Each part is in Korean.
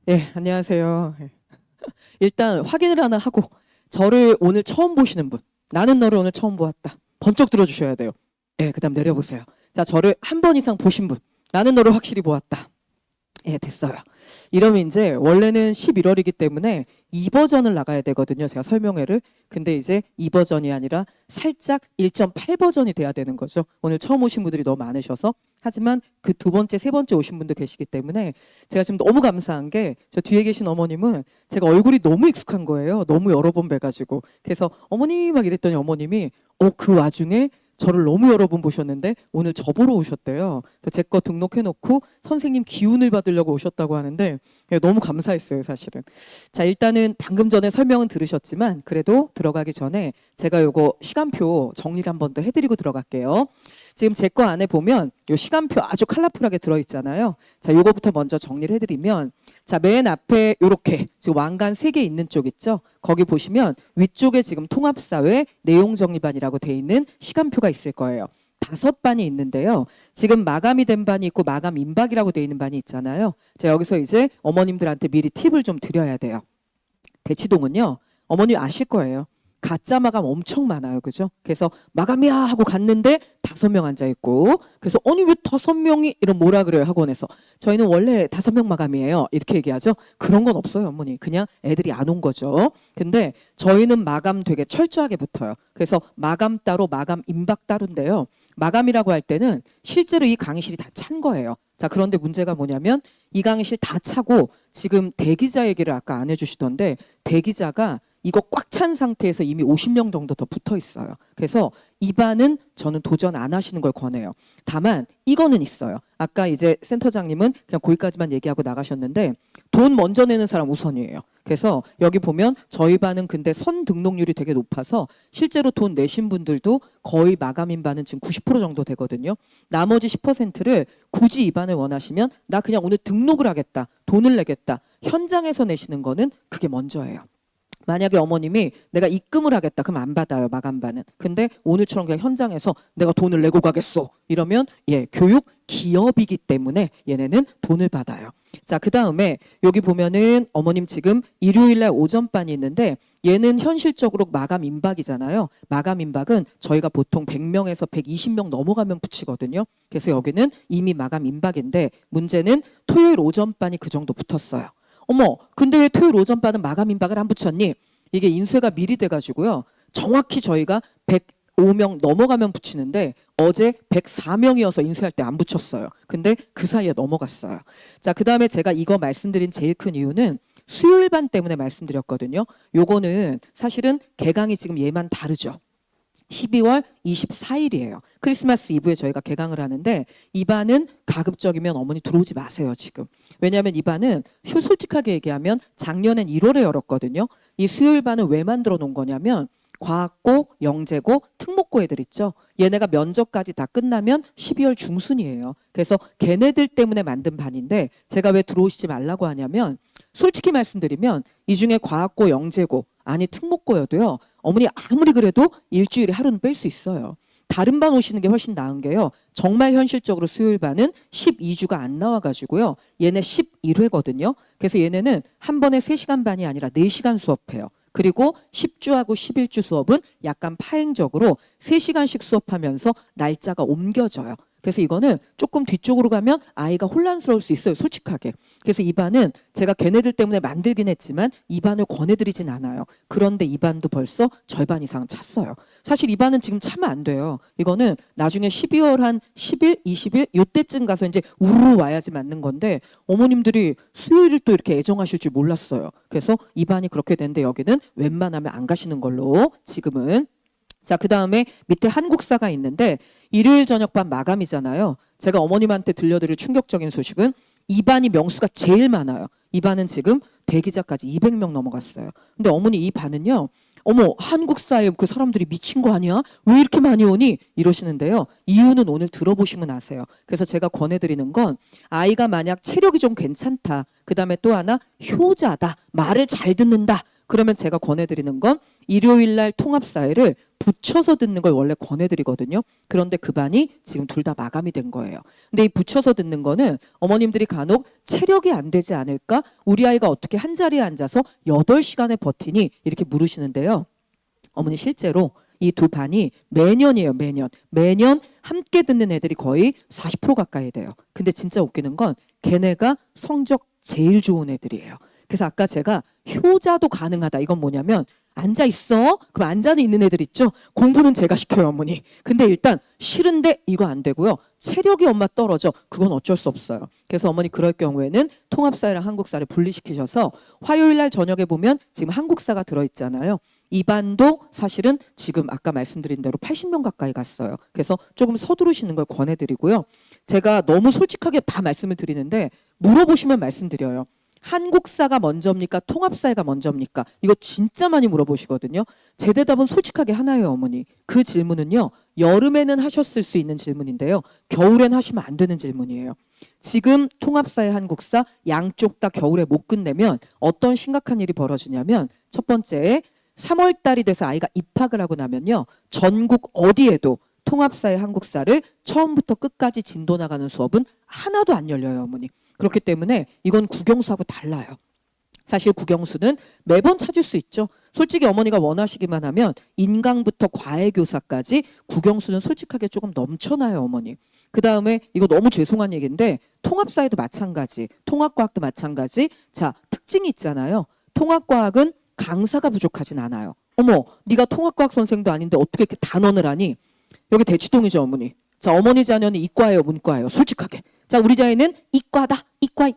예, 안녕하세요. 예. 일단 확인을 하나 하고 저를 오늘 처음 보시는 분, 나는 너를 오늘 처음 보았다. 번쩍 들어주셔야 돼요. 예, 그다음 내려보세요. 자, 저를 한 번 이상 보신 분, 나는 너를 확실히 보았다. 예, 됐어요. 이러면 이제 원래는 11월이기 때문에 2버전을 나가야 되거든요. 제가 설명회를. 근데 이제 2버전이 아니라 살짝 1.8버전이 돼야 되는 거죠. 오늘 처음 오신 분들이 너무 많으셔서. 하지만 그 두 번째, 세 번째 오신 분도 계시기 때문에 제가 지금 너무 감사한 게 저 뒤에 계신 어머님은 제가 얼굴이 너무 익숙한 거예요. 너무 여러 번 뵈가지고. 그래서 어머니 막 이랬더니 어머님이 그 와중에 저를 너무 여러 번 보셨는데 오늘 저 보러 오셨대요. 제 거 등록해놓고 선생님 기운을 받으려고 오셨다고 하는데 너무 감사했어요, 사실은. 자, 일단은 방금 전에 설명은 들으셨지만 그래도 들어가기 전에 제가 요거 시간표 정리를 한 번 더 해드리고 들어갈게요. 지금 제 거 안에 보면 요 시간표 아주 컬러풀하게 들어있잖아요. 자, 요거부터 먼저 정리를 해드리면 자, 맨 앞에 요렇게 지금 왕관 3개 있는 쪽 있죠? 거기 보시면 위쪽에 지금 통합사회 내용정리반이라고 돼 있는 시간표가 있을 거예요. 5반이 있는데요. 지금 마감이 된 반이 있고 마감 임박이라고 돼 있는 반이 있잖아요. 자, 여기서 이제 어머님들한테 미리 팁을 좀 드려야 돼요. 대치동은요, 어머니 아실 거예요. 가짜 마감 엄청 많아요. 그죠? 그래서 마감이야 하고 갔는데 5명 앉아 있고, 그래서 아니 왜 5명이 이런 뭐라 그래요, 학원에서. 저희는 원래 5명 마감이에요. 이렇게 얘기하죠. 그런 건 없어요, 어머니. 그냥 애들이 안 온 거죠. 근데 저희는 마감 되게 철저하게 붙어요. 그래서 마감 따로 마감 임박 따로인데요. 마감이라고 할 때는 실제로 이 강의실이 다 찬 거예요. 자, 그런데 문제가 뭐냐면 이 강의실 다 차고 지금 대기자 얘기를 아까 안 해주시던데 대기자가 이거 꽉 찬 상태에서 이미 50명 정도 더 붙어 있어요. 그래서 이 반은 저는 도전 안 하시는 걸 권해요. 다만 이거는 있어요. 아까 이제 센터장님은 그냥 거기까지만 얘기하고 나가셨는데 돈 먼저 내는 사람 우선이에요. 그래서 여기 보면 저희 반은 근데 선 등록률이 되게 높아서 실제로 돈 내신 분들도 거의 마감인 반은 지금 90% 정도 되거든요. 나머지 10%를 굳이 이 반을 원하시면 나 그냥 오늘 등록을 하겠다. 돈을 내겠다. 현장에서 내시는 거는 그게 먼저예요. 만약에 어머님이 내가 입금을 하겠다 그럼 안 받아요, 마감반은. 근데 오늘처럼 그냥 현장에서 내가 돈을 내고 가겠어 이러면 교육 기업이기 때문에 얘네는 돈을 받아요. 자, 그 다음에 여기 보면은 어머님 지금 일요일날 오전반이 있는데 얘는 현실적으로 마감 임박이잖아요. 마감 임박은 저희가 보통 100명에서 120명 넘어가면 붙이거든요. 그래서 여기는 이미 마감 임박인데 문제는 토요일 오전반이 그 정도 붙었어요. 어머, 근데 왜 토요일 오전반은 마감 임박을 안 붙였니? 이게 인쇄가 미리 돼가지고요. 정확히 저희가 105명 넘어가면 붙이는데 어제 104명이어서 인쇄할 때 안 붙였어요. 근데 그 사이에 넘어갔어요. 자, 그 다음에 제가 이거 말씀드린 제일 큰 이유는 수요일반 때문에 말씀드렸거든요. 요거는 사실은 개강이 지금 얘만 다르죠. 12월 24일이에요. 크리스마스 이브에 저희가 개강을 하는데 이 반은 가급적이면 어머니 들어오지 마세요, 지금. 왜냐하면 이 반은 솔직하게 얘기하면 작년엔 1월에 열었거든요. 이 수요일 반은 왜 만들어 놓은 거냐면 과학고, 영재고, 특목고 애들 있죠. 얘네가 면접까지 다 끝나면 12월 중순이에요. 그래서 걔네들 때문에 만든 반인데 제가 왜 들어오시지 말라고 하냐면 솔직히 말씀드리면 이 중에 과학고, 영재고, 아니 특목고여도요. 어머니 아무리 그래도 일주일에 하루는 뺄 수 있어요. 다른 반 오시는 게 훨씬 나은 게요. 정말 현실적으로 수요일 반은 12주가 안 나와가지고요. 얘네 11회거든요. 그래서 얘네는 한 번에 3시간 반이 아니라 4시간 수업해요. 그리고 10주하고 11주 수업은 약간 파행적으로 3시간씩 수업하면서 날짜가 옮겨져요. 그래서 이거는 조금 뒤쪽으로 가면 아이가 혼란스러울 수 있어요, 솔직하게. 그래서 이 반은 제가 걔네들 때문에 만들긴 했지만 이 반을 권해드리진 않아요. 그런데 이 반도 벌써 절반 이상 찼어요. 사실 이 반은 지금 차면 안 돼요. 이거는 나중에 12월 한 10일, 20일 요때쯤 가서 이제 우르르 와야지 맞는 건데 어머님들이 수요일을 또 이렇게 애정하실 줄 몰랐어요. 그래서 이 반이 그렇게 되는데 여기는 웬만하면 안 가시는 걸로 지금은. 자, 그 다음에 밑에 한국사가 있는데 일요일 저녁반 마감이잖아요. 제가 어머님한테 들려드릴 충격적인 소식은 이 반이 명수가 제일 많아요. 이 반은 지금 대기자까지 200명 넘어갔어요. 근데 어머니 이 반은요. 어머, 한국사에 그 사람들이 미친 거 아니야? 왜 이렇게 많이 오니? 이러시는데요. 이유는 오늘 들어보시면 아세요. 그래서 제가 권해드리는 건 아이가 만약 체력이 좀 괜찮다. 그 다음에 또 하나 효자다. 말을 잘 듣는다. 그러면 제가 권해드리는 건 일요일 날 통합사회를 붙여서 듣는 걸 원래 권해드리거든요. 그런데 그 반이 지금 둘 다 마감이 된 거예요. 근데 이 붙여서 듣는 거는 어머님들이 간혹 체력이 안 되지 않을까? 우리 아이가 어떻게 한 자리에 앉아서 8시간을 버티니? 이렇게 물으시는데요. 어머니 실제로 이 두 반이 매년이에요. 매년 함께 듣는 애들이 거의 40% 가까이 돼요. 근데 진짜 웃기는 건 걔네가 성적 제일 좋은 애들이에요. 그래서 아까 제가 효자도 가능하다. 이건 뭐냐면 앉아 있어. 그럼 앉아 있는 애들 있죠. 공부는 제가 시켜요, 어머니. 근데 일단 싫은데 이거 안 되고요. 체력이 엄마 떨어져. 그건 어쩔 수 없어요. 그래서 어머니 그럴 경우에는 통합사회랑 한국사를 분리시키셔서 화요일 날 저녁에 보면 지금 한국사가 들어있잖아요. 이 반도 사실은 지금 아까 말씀드린 대로 80명 가까이 갔어요. 그래서 조금 서두르시는 걸 권해드리고요. 제가 너무 솔직하게 다 말씀을 드리는데 물어보시면 말씀드려요. 한국사가 먼저입니까? 통합사회가 먼저입니까? 이거 진짜 많이 물어보시거든요. 제 대답은 솔직하게 하나예요, 어머니. 그 질문은요. 여름에는 하셨을 수 있는 질문인데요. 겨울엔 하시면 안 되는 질문이에요. 지금 통합사회 한국사 양쪽 다 겨울에 못 끝내면 어떤 심각한 일이 벌어지냐면 첫 번째 3월 달이 돼서 아이가 입학을 하고 나면요. 전국 어디에도 통합사회 한국사를 처음부터 끝까지 진도 나가는 수업은 하나도 안 열려요, 어머니. 그렇기 때문에 이건 국영수하고 달라요. 사실 국영수는 매번 찾을 수 있죠. 솔직히 어머니가 원하시기만 하면 인강부터 과외교사까지 국영수는 솔직하게 조금 넘쳐나요, 어머니. 그 다음에 이거 너무 죄송한 얘기인데 통합사회도 마찬가지, 통합과학도 마찬가지. 자, 특징이 있잖아요. 통합과학은 강사가 부족하진 않아요. 어머, 네가 통합과학 선생도 아닌데 어떻게 이렇게 단언을 하니? 여기 대치동이죠, 어머니. 자, 어머니 자녀는 이과예요, 문과예요? 솔직하게. 자, 우리 자녀는 이과다. 이과.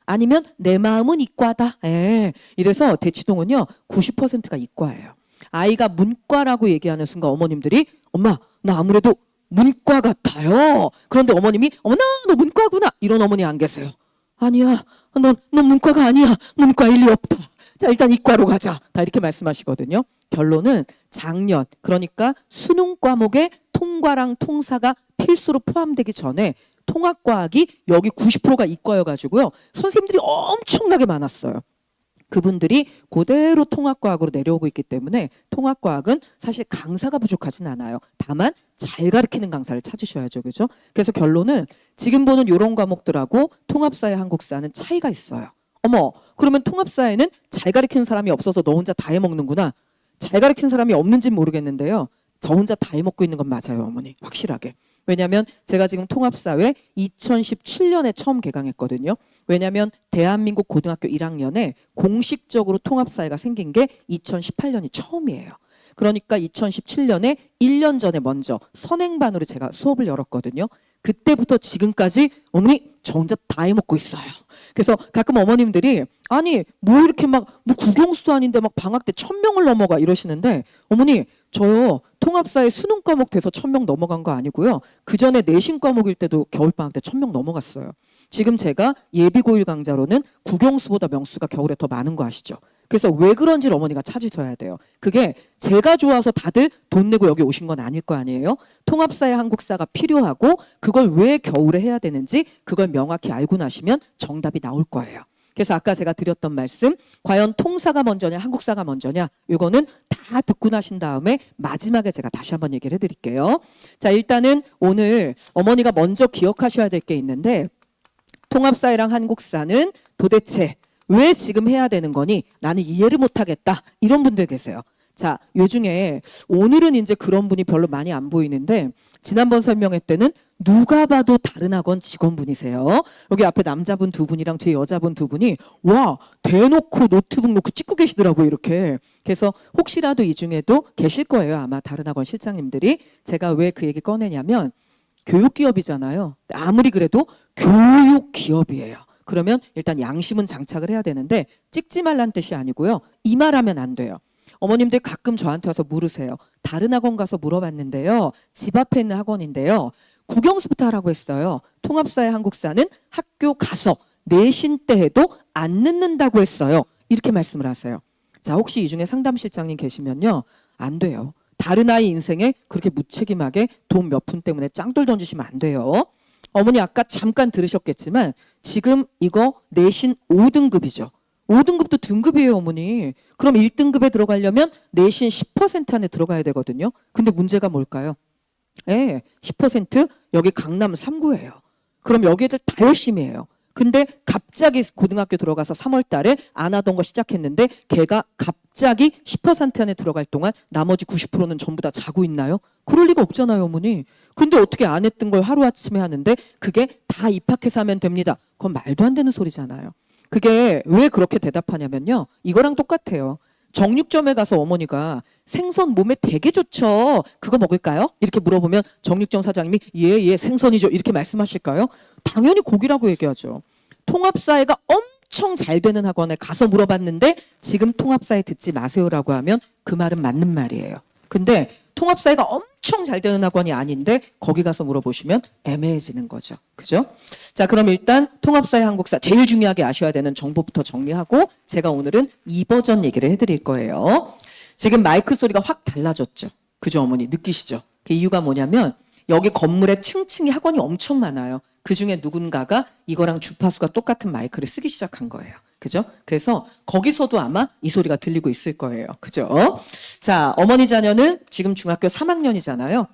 아니면 내 마음은 이과다. 예. 이래서 대치동은요, 90%가 이과예요. 아이가 문과라고 얘기하는 순간 어머님들이 엄마, 나 아무래도 문과 같아요. 그런데 어머님이 어머나, 너 문과구나. 이런 어머니 안 계세요. 아니야, 너 문과가 아니야. 문과일 리 없다. 자, 일단 이과로 가자. 다 이렇게 말씀하시거든요. 결론은 작년, 그러니까 수능 과목에 통과랑 통사가 필수로 포함되기 전에 통합과학이 여기 90%가 이과여가지고요. 선생님들이 엄청나게 많았어요. 그분들이 그대로 통합과학으로 내려오고 있기 때문에 통합과학은 사실 강사가 부족하진 않아요. 다만 잘 가르치는 강사를 찾으셔야죠. 그죠? 그래서 결론은 지금 보는 이런 과목들하고 통합사회 한국사는 차이가 있어요. 어머, 그러면 통합사회는 잘 가르치는 사람이 없어서 너 혼자 다 해먹는구나. 잘 가르치는 사람이 없는지는 모르겠는데요. 저 혼자 다 해먹고 있는 건 맞아요, 어머니. 확실하게. 왜냐하면 제가 지금 통합사회 2017년에 처음 개강했거든요. 왜냐하면 대한민국 고등학교 1학년에 공식적으로 통합사회가 생긴 게 2018년이 처음이에요. 그러니까 2017년에 1년 전에 먼저 선행반으로 제가 수업을 열었거든요. 그때부터 지금까지 어머니 저 혼자 다 해먹고 있어요. 그래서 가끔 어머님들이 아니 뭐 이렇게 막 뭐 국영수도 아닌데 막 방학 때 1000명을 넘어가 이러시는데 어머니 저요 통합사회 수능 과목 돼서 1000명 넘어간 거 아니고요. 그 전에 내신 과목일 때도 겨울방학 때 1000명 넘어갔어요. 지금 제가 예비고일 강좌로는 국영수보다 명수가 겨울에 더 많은 거 아시죠? 그래서 왜 그런지를 어머니가 찾으셔야 돼요. 그게 제가 좋아서 다들 돈 내고 여기 오신 건 아닐 거 아니에요. 통합사회 한국사가 필요하고 그걸 왜 겨울에 해야 되는지 그걸 명확히 알고 나시면 정답이 나올 거예요. 그래서 아까 제가 드렸던 말씀 과연 통사가 먼저냐 한국사가 먼저냐 이거는 다 듣고 나신 다음에 마지막에 제가 다시 한번 얘기를 해드릴게요. 자, 일단은 오늘 어머니가 먼저 기억하셔야 될 게 있는데 통합사회랑 한국사는 도대체 왜 지금 해야 되는 거니? 나는 이해를 못하겠다. 이런 분들 계세요. 자, 요중에 오늘은 이제 그런 분이 별로 많이 안 보이는데 지난번 설명회 때는 누가 봐도 다른 학원 직원분이세요. 여기 앞에 남자분 두 분이랑 뒤에 여자분 두 분이 와 대놓고 노트북 놓고 찍고 계시더라고요. 이렇게. 그래서 혹시라도 이 중에도 계실 거예요. 아마 다른 학원 실장님들이. 제가 왜 그 얘기 꺼내냐면 교육기업이잖아요. 아무리 그래도 교육기업이에요. 그러면 일단 양심은 장착을 해야 되는데 찍지 말란 뜻이 아니고요. 이 말하면 안 돼요. 어머님들 가끔 저한테 와서 물으세요. 다른 학원 가서 물어봤는데요. 집 앞에 있는 학원인데요. 국영수부터 하라고 했어요. 통합사회 한국사는 학교 가서 내신 때 해도 안 늦는다고 했어요. 이렇게 말씀을 하세요. 자, 혹시 이 중에 상담실장님 계시면요. 안 돼요. 다른 아이 인생에 그렇게 무책임하게 돈 몇 푼 때문에 짱돌 던지시면 안 돼요. 어머니 아까 잠깐 들으셨겠지만 지금 이거 내신 5등급이죠. 5등급도 등급이에요, 어머니. 그럼 1등급에 들어가려면 내신 10% 안에 들어가야 되거든요. 근데 문제가 뭘까요? 예, 10% 여기 강남 3구예요. 그럼 여기 애들 다 열심히 해요. 근데 갑자기 고등학교 들어가서 3월 달에 안 하던 거 시작했는데 걔가 갑자기 10% 안에 들어갈 동안 나머지 90%는 전부 다 자고 있나요? 그럴 리가 없잖아요, 어머니. 근데 어떻게 안 했던 걸 하루아침에 하는데 그게 다 입학해서 하면 됩니다. 그건 말도 안 되는 소리잖아요. 그게 왜 그렇게 대답하냐면요. 이거랑 똑같아요. 정육점에 가서 어머니가 생선 몸에 되게 좋죠. 그거 먹을까요? 이렇게 물어보면 정육점 사장님이 예, 생선이죠. 이렇게 말씀하실까요? 당연히 고기라고 얘기하죠. 통합사회가 엄청 잘 되는 학원에 가서 물어봤는데 지금 통합사회 듣지 마세요라고 하면 그 말은 맞는 말이에요. 근데 통합사회가 엄청 잘 되는 학원이 아닌데 거기 가서 물어보시면 애매해지는 거죠. 그죠? 자, 그럼 일단 통합사회 한국사 제일 중요하게 아셔야 되는 정보부터 정리하고 제가 오늘은 2버전 얘기를 해드릴 거예요. 지금 마이크 소리가 확 달라졌죠. 그죠, 어머니? 느끼시죠? 그 이유가 뭐냐면 여기 건물에 층층이 학원이 엄청 많아요. 그중에 누군가가 이거랑 주파수가 똑같은 마이크를 쓰기 시작한 거예요. 그죠? 그래서 거기서도 아마 이 소리가 들리고 있을 거예요. 그죠? 자, 어머니 자녀는 지금 중학교 3학년이잖아요.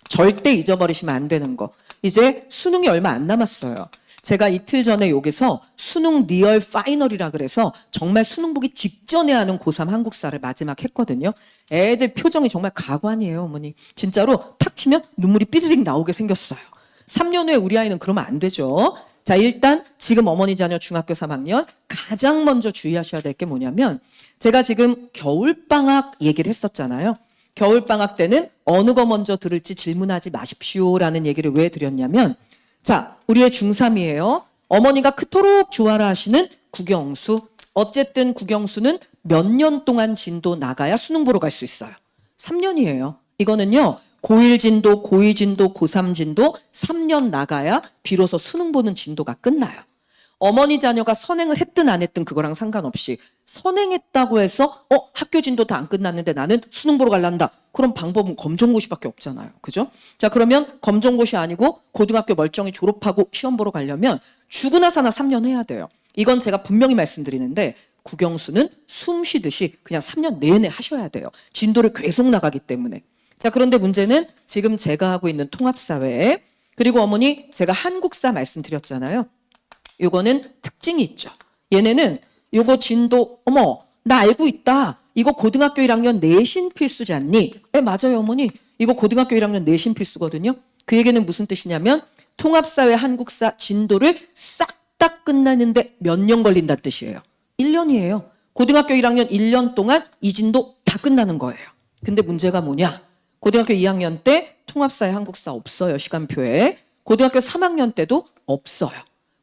절대 잊어버리시면 안 되는 거. 이제 수능이 얼마 안 남았어요. 제가 이틀 전에 여기서 수능 리얼 파이널이라 그래서 정말 수능 보기 직전에 하는 고3 한국사를 마지막 했거든요. 애들 표정이 정말 가관이에요, 어머니. 진짜로 탁 치면 눈물이 삐리릭 나오게 생겼어요. 3년 후에 우리 아이는 그러면 안 되죠. 자, 일단 지금 어머니 자녀 중학교 3학년 가장 먼저 주의하셔야 될 게 뭐냐면 제가 지금 겨울방학 얘기를 했었잖아요. 겨울방학 때는 어느 거 먼저 들을지 질문하지 마십시오라는 얘기를 왜 드렸냐면 자, 우리의 중3이에요. 어머니가 그토록 좋아라 하시는 국영수. 어쨌든 국영수는 몇 년 동안 진도 나가야 수능 보러 갈 수 있어요. 3년이에요. 이거는요. 고1 진도, 고2 진도, 고3 진도 3년 나가야 비로소 수능 보는 진도가 끝나요. 어머니 자녀가 선행을 했든 안 했든 그거랑 상관없이 선행했다고 해서 학교 진도 다 안 끝났는데 나는 수능 보러 갈란다. 그럼 방법은 검정고시밖에 없잖아요. 그죠? 자, 그러면 검정고시 아니고 고등학교 멀쩡히 졸업하고 시험 보러 가려면 죽으나 사나 3년 해야 돼요. 이건 제가 분명히 말씀드리는데 국영수는 숨 쉬듯이 그냥 3년 내내 하셔야 돼요. 진도를 계속 나가기 때문에. 자, 그런데 문제는 지금 제가 하고 있는 통합사회 그리고 어머니 제가 한국사 말씀드렸잖아요. 요거는 특징이 있죠. 얘네는 요거 진도 어머 나 알고 있다. 이거 고등학교 1학년 내신 필수지 않니? 네, 맞아요, 어머니. 이거 고등학교 1학년 내신 필수거든요. 그 얘기는 무슨 뜻이냐면 통합사회 한국사 진도를 싹 다 끝나는데 몇 년 걸린다는 뜻이에요. 1년이에요. 고등학교 1학년 1년 동안 이 진도 다 끝나는 거예요. 근데 문제가 뭐냐? 고등학교 2학년 때 통합사회 한국사 없어요, 시간표에. 고등학교 3학년 때도 없어요.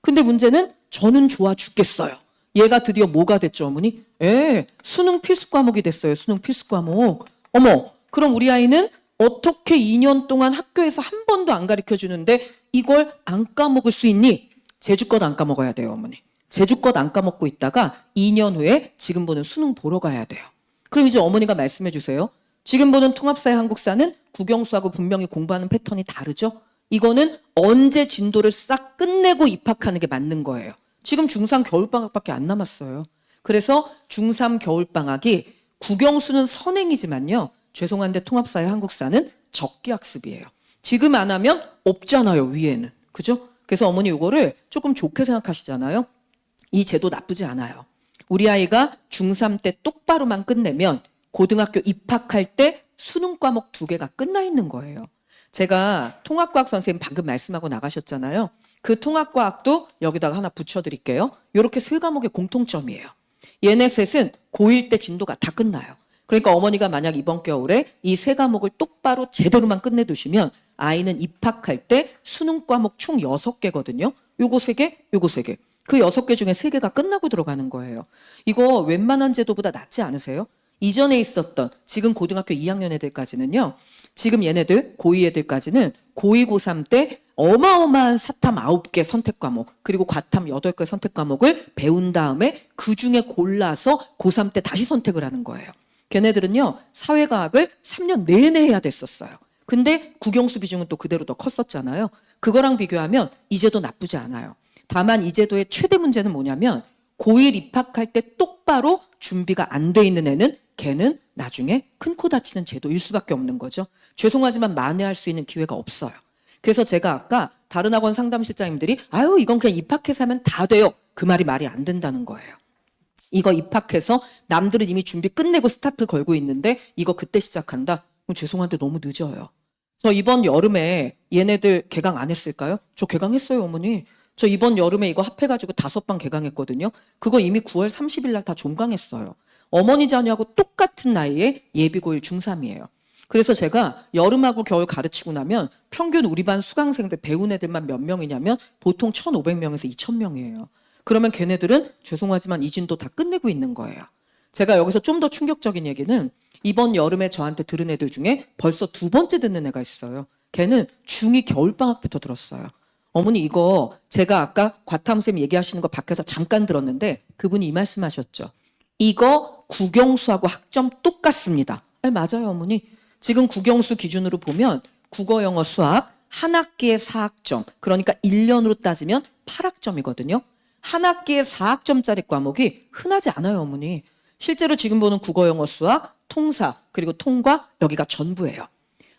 근데 문제는 저는 좋아 죽겠어요. 얘가 드디어 뭐가 됐죠, 어머니? 수능 필수 과목이 됐어요. 수능 필수 과목. 어머, 그럼 우리 아이는 어떻게 2년 동안 학교에서 한 번도 안 가르쳐 주는데 이걸 안 까먹을 수 있니? 제주 것 안 까먹어야 돼요, 어머니. 제주 것 안 까먹고 있다가 2년 후에 지금 보는 수능 보러 가야 돼요. 그럼 이제 어머니가 말씀해 주세요. 지금 보는 통합사회 한국사는 국영수하고 분명히 공부하는 패턴이 다르죠? 이거는 언제 진도를 싹 끝내고 입학하는 게 맞는 거예요. 지금 중3 겨울방학밖에 안 남았어요. 그래서 중3 겨울방학이 국영수는 선행이지만요. 죄송한데 통합사회 한국사는 적기학습이에요. 지금 안 하면 없잖아요, 위에는. 그죠? 그래서 어머니 이거를 조금 좋게 생각하시잖아요. 이 제도 나쁘지 않아요. 우리 아이가 중3 때 똑바로만 끝내면 고등학교 입학할 때 수능 과목 2개가 끝나 있는 거예요. 제가 통합과학 선생님 방금 말씀하고 나가셨잖아요. 그 통합과학도 여기다가 하나 붙여드릴게요. 이렇게 3과목의 공통점이에요. 얘네 셋은 고1 때 진도가 다 끝나요. 그러니까 어머니가 만약 이번 겨울에 이 3과목을 똑바로 제대로만 끝내두시면 아이는 입학할 때 수능 과목 총 6개거든요. 요거 3개, 요거 3개. 그 6개 중에 3개가 끝나고 들어가는 거예요. 이거 웬만한 제도보다 낫지 않으세요? 이전에 있었던 지금 고등학교 2학년 애들까지는요. 지금 얘네들 고2 애들까지는 고2, 고3 때 어마어마한 사탐 9개 선택 과목 그리고 과탐 8개 선택 과목을 배운 다음에 그중에 골라서 고3 때 다시 선택을 하는 거예요. 걔네들은요. 사회과학을 3년 내내 해야 됐었어요. 근데 국영수 비중은 또 그대로 더 컸었잖아요. 그거랑 비교하면 이 제도 나쁘지 않아요. 다만 이 제도의 최대 문제는 뭐냐면 고1 입학할 때 똑바로 준비가 안 돼 있는 애는 걔는 나중에 큰 코 다치는 제도일 수밖에 없는 거죠. 죄송하지만 만회할 수 있는 기회가 없어요. 그래서 제가 아까 다른 학원 상담실장님들이 아유 이건 그냥 입학해서 하면 다 돼요. 그 말이 안 된다는 거예요. 이거 입학해서 남들은 이미 준비 끝내고 스타트 걸고 있는데 이거 그때 시작한다? 그럼 죄송한데 너무 늦어요. 저 이번 여름에 얘네들 개강 안 했을까요? 저 개강했어요, 어머니. 저 이번 여름에 이거 합해가지고 5반 개강했거든요. 그거 이미 9월 30일 날 다 종강했어요. 어머니 자녀하고 똑같은 나이에 예비고1 중3이에요. 그래서 제가 여름하고 겨울 가르치고 나면 평균 우리 반 수강생들 배운 애들만 몇 명이냐면 보통 1,500명에서 2,000명이에요. 그러면 걔네들은 죄송하지만 이진도 다 끝내고 있는 거예요. 제가 여기서 좀 더 충격적인 얘기는 이번 여름에 저한테 들은 애들 중에 벌써 2번째 듣는 애가 있어요. 걔는 중2 겨울방학부터 들었어요. 어머니 이거 제가 아까 과탐쌤 얘기하시는 거 밖에서 잠깐 들었는데 그분이 이 말씀하셨죠. 이거 국영수하고 학점 똑같습니다. 네, 맞아요 어머니. 지금 국영수 기준으로 보면 국어 영어 수학 한 학기에 4학점 그러니까 1년으로 따지면 8학점이거든요. 한 학기에 4학점짜리 과목이 흔하지 않아요 어머니. 실제로 지금 보는 국어 영어 수학 통사 그리고 통과 여기가 전부예요.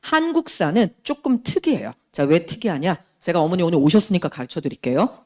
한국사는 조금 특이해요. 자, 왜 특이하냐? 제가 어머니 오늘 오셨으니까 가르쳐 드릴게요.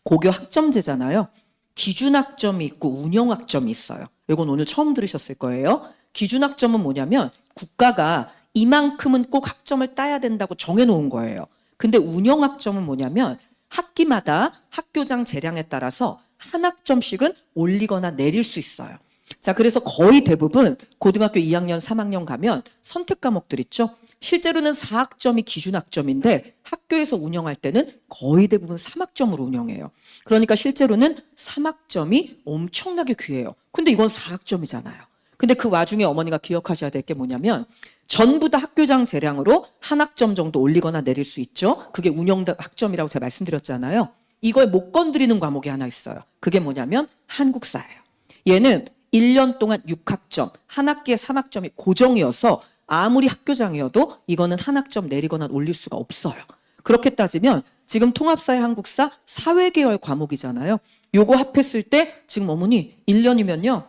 고교 학점제잖아요. 기준학점이 있고 운영학점이 있어요. 이건 오늘 처음 들으셨을 거예요. 기준학점은 뭐냐면 국가가 이만큼은 꼭 학점을 따야 된다고 정해놓은 거예요. 근데 운영학점은 뭐냐면 학기마다 학교장 재량에 따라서 한 학점씩은 올리거나 내릴 수 있어요. 자, 그래서 거의 대부분 고등학교 2학년, 3학년 가면 선택 과목들 있죠. 실제로는 4학점이 기준학점인데 학교에서 운영할 때는 거의 대부분 3학점으로 운영해요. 그러니까 실제로는 3학점이 엄청나게 귀해요. 근데 이건 4학점이잖아요. 근데 그 와중에 어머니가 기억하셔야 될 게 뭐냐면 전부 다 학교장 재량으로 한 학점 정도 올리거나 내릴 수 있죠. 그게 운영 학점이라고 제가 말씀드렸잖아요. 이걸 못 건드리는 과목이 하나 있어요. 그게 뭐냐면 한국사예요. 얘는 1년 동안 6학점, 한 학기에 3학점이 고정이어서 아무리 학교장이어도 이거는 한 학점 내리거나 올릴 수가 없어요. 그렇게 따지면 지금 통합사회 한국사 사회계열 과목이잖아요. 요거 합했을 때 지금 어머니 1년이면요.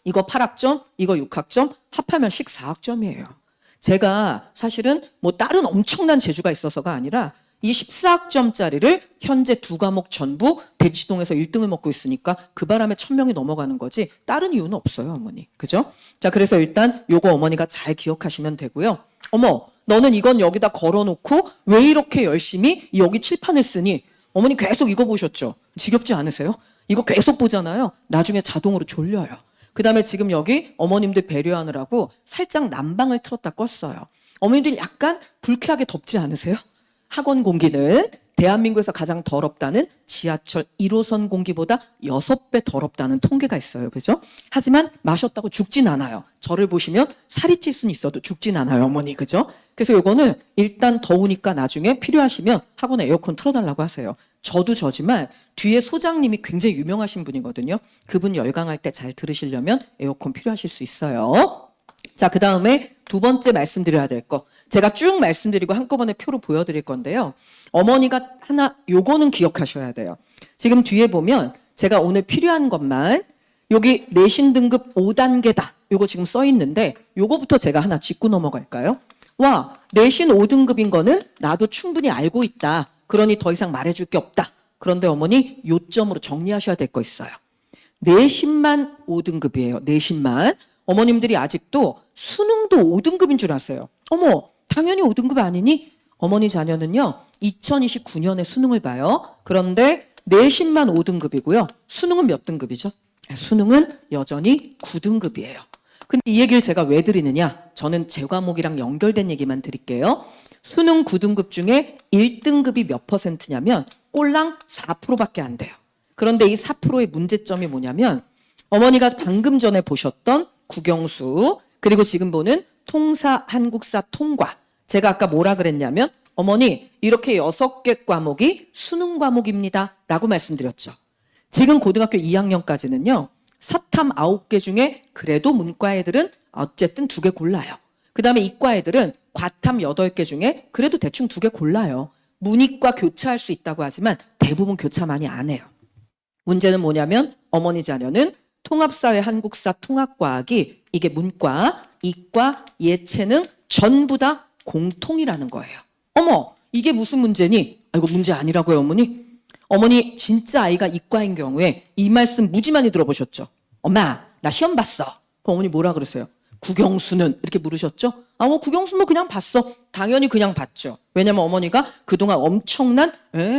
이거 8학점, 이거 6학점, 합하면 14학점이에요. 제가 사실은 뭐 다른 엄청난 재주가 있어서가 아니라 이 14학점짜리를 현재 2과목 전부 대치동에서 1등을 먹고 있으니까 그 바람에 1,000명이 넘어가는 거지 다른 이유는 없어요, 어머니. 그죠? 자, 그래서 일단 요거 어머니가 잘 기억하시면 되고요. 어머, 너는 이건 여기다 걸어놓고 왜 이렇게 열심히 여기 칠판을 쓰니? 어머니 계속 이거 보셨죠? 지겹지 않으세요? 이거 계속 보잖아요. 나중에 자동으로 졸려요. 그 다음에 지금 여기 어머님들 배려하느라고 살짝 난방을 틀었다 껐어요. 어머님들 약간 불쾌하게 덥지 않으세요? 학원 공기는 대한민국에서 가장 더럽다는 지하철 1호선 공기보다 6배 더럽다는 통계가 있어요. 그죠? 하지만 마셨다고 죽진 않아요. 저를 보시면 살이 찔 수는 있어도 죽진 않아요, 어머니. 그죠? 그래서 요거는 일단 더우니까 나중에 필요하시면 학원에 에어컨 틀어달라고 하세요. 저도 저지만 뒤에 소장님이 굉장히 유명하신 분이거든요. 그분 열강할 때 잘 들으시려면 에어컨 필요하실 수 있어요. 자, 그 다음에 2번째 말씀드려야 될 거. 제가 쭉 말씀드리고 한꺼번에 표로 보여드릴 건데요. 어머니가 하나, 요거는 기억하셔야 돼요. 지금 뒤에 보면 제가 오늘 필요한 것만 여기 내신 등급 5단계다. 요거 지금 써 있는데 요거부터 제가 하나 짚고 넘어갈까요? 와, 내신 5등급인 거는 나도 충분히 알고 있다. 그러니 더 이상 말해줄 게 없다. 그런데 어머니 요점으로 정리하셔야 될 거 있어요. 내신만 5등급이에요. 내신만. 어머님들이 아직도 수능도 5등급인 줄 아세요. 어머, 당연히 5등급 아니니? 어머니 자녀는요, 2029년에 수능을 봐요. 그런데 내신만 5등급이고요. 수능은 몇 등급이죠? 수능은 여전히 9등급이에요. 근데 이 얘기를 제가 왜 드리느냐? 저는 제 과목이랑 연결된 얘기만 드릴게요. 수능 9등급 중에 1등급이 몇 %냐면 꼴랑 4%밖에 안 돼요. 그런데 이 4%의 문제점이 뭐냐면 어머니가 방금 전에 보셨던 국영수 그리고 지금 보는 통사, 한국사, 통과. 제가 아까 뭐라 그랬냐면 어머니 이렇게 6개 과목이 수능 과목입니다 라고 말씀드렸죠. 지금 고등학교 2학년까지는요. 사탐 9개 중에 그래도 문과 애들은 어쨌든 2개 골라요. 그 다음에 이과 애들은 과탐 8개 중에 그래도 대충 2개 골라요. 문이과 교차할 수 있다고 하지만 대부분 교차 많이 안 해요. 문제는 뭐냐면 어머니 자녀는 통합사회 한국사 통합과학이 이게 문과, 이과, 예체능 전부 다 공통이라는 거예요. 어머, 이게 무슨 문제니? 아, 이거 문제 아니라고요, 어머니? 어머니 진짜 아이가 이과인 경우에 이 말씀 무지 많이 들어보셨죠? 엄마, 나 시험 봤어. 그럼 어머니 뭐라 그러세요? 국영수는 이렇게 물으셨죠? 아, 뭐 국영수 뭐 그냥 봤어. 당연히 그냥 봤죠. 왜냐면 어머니가 그동안 엄청난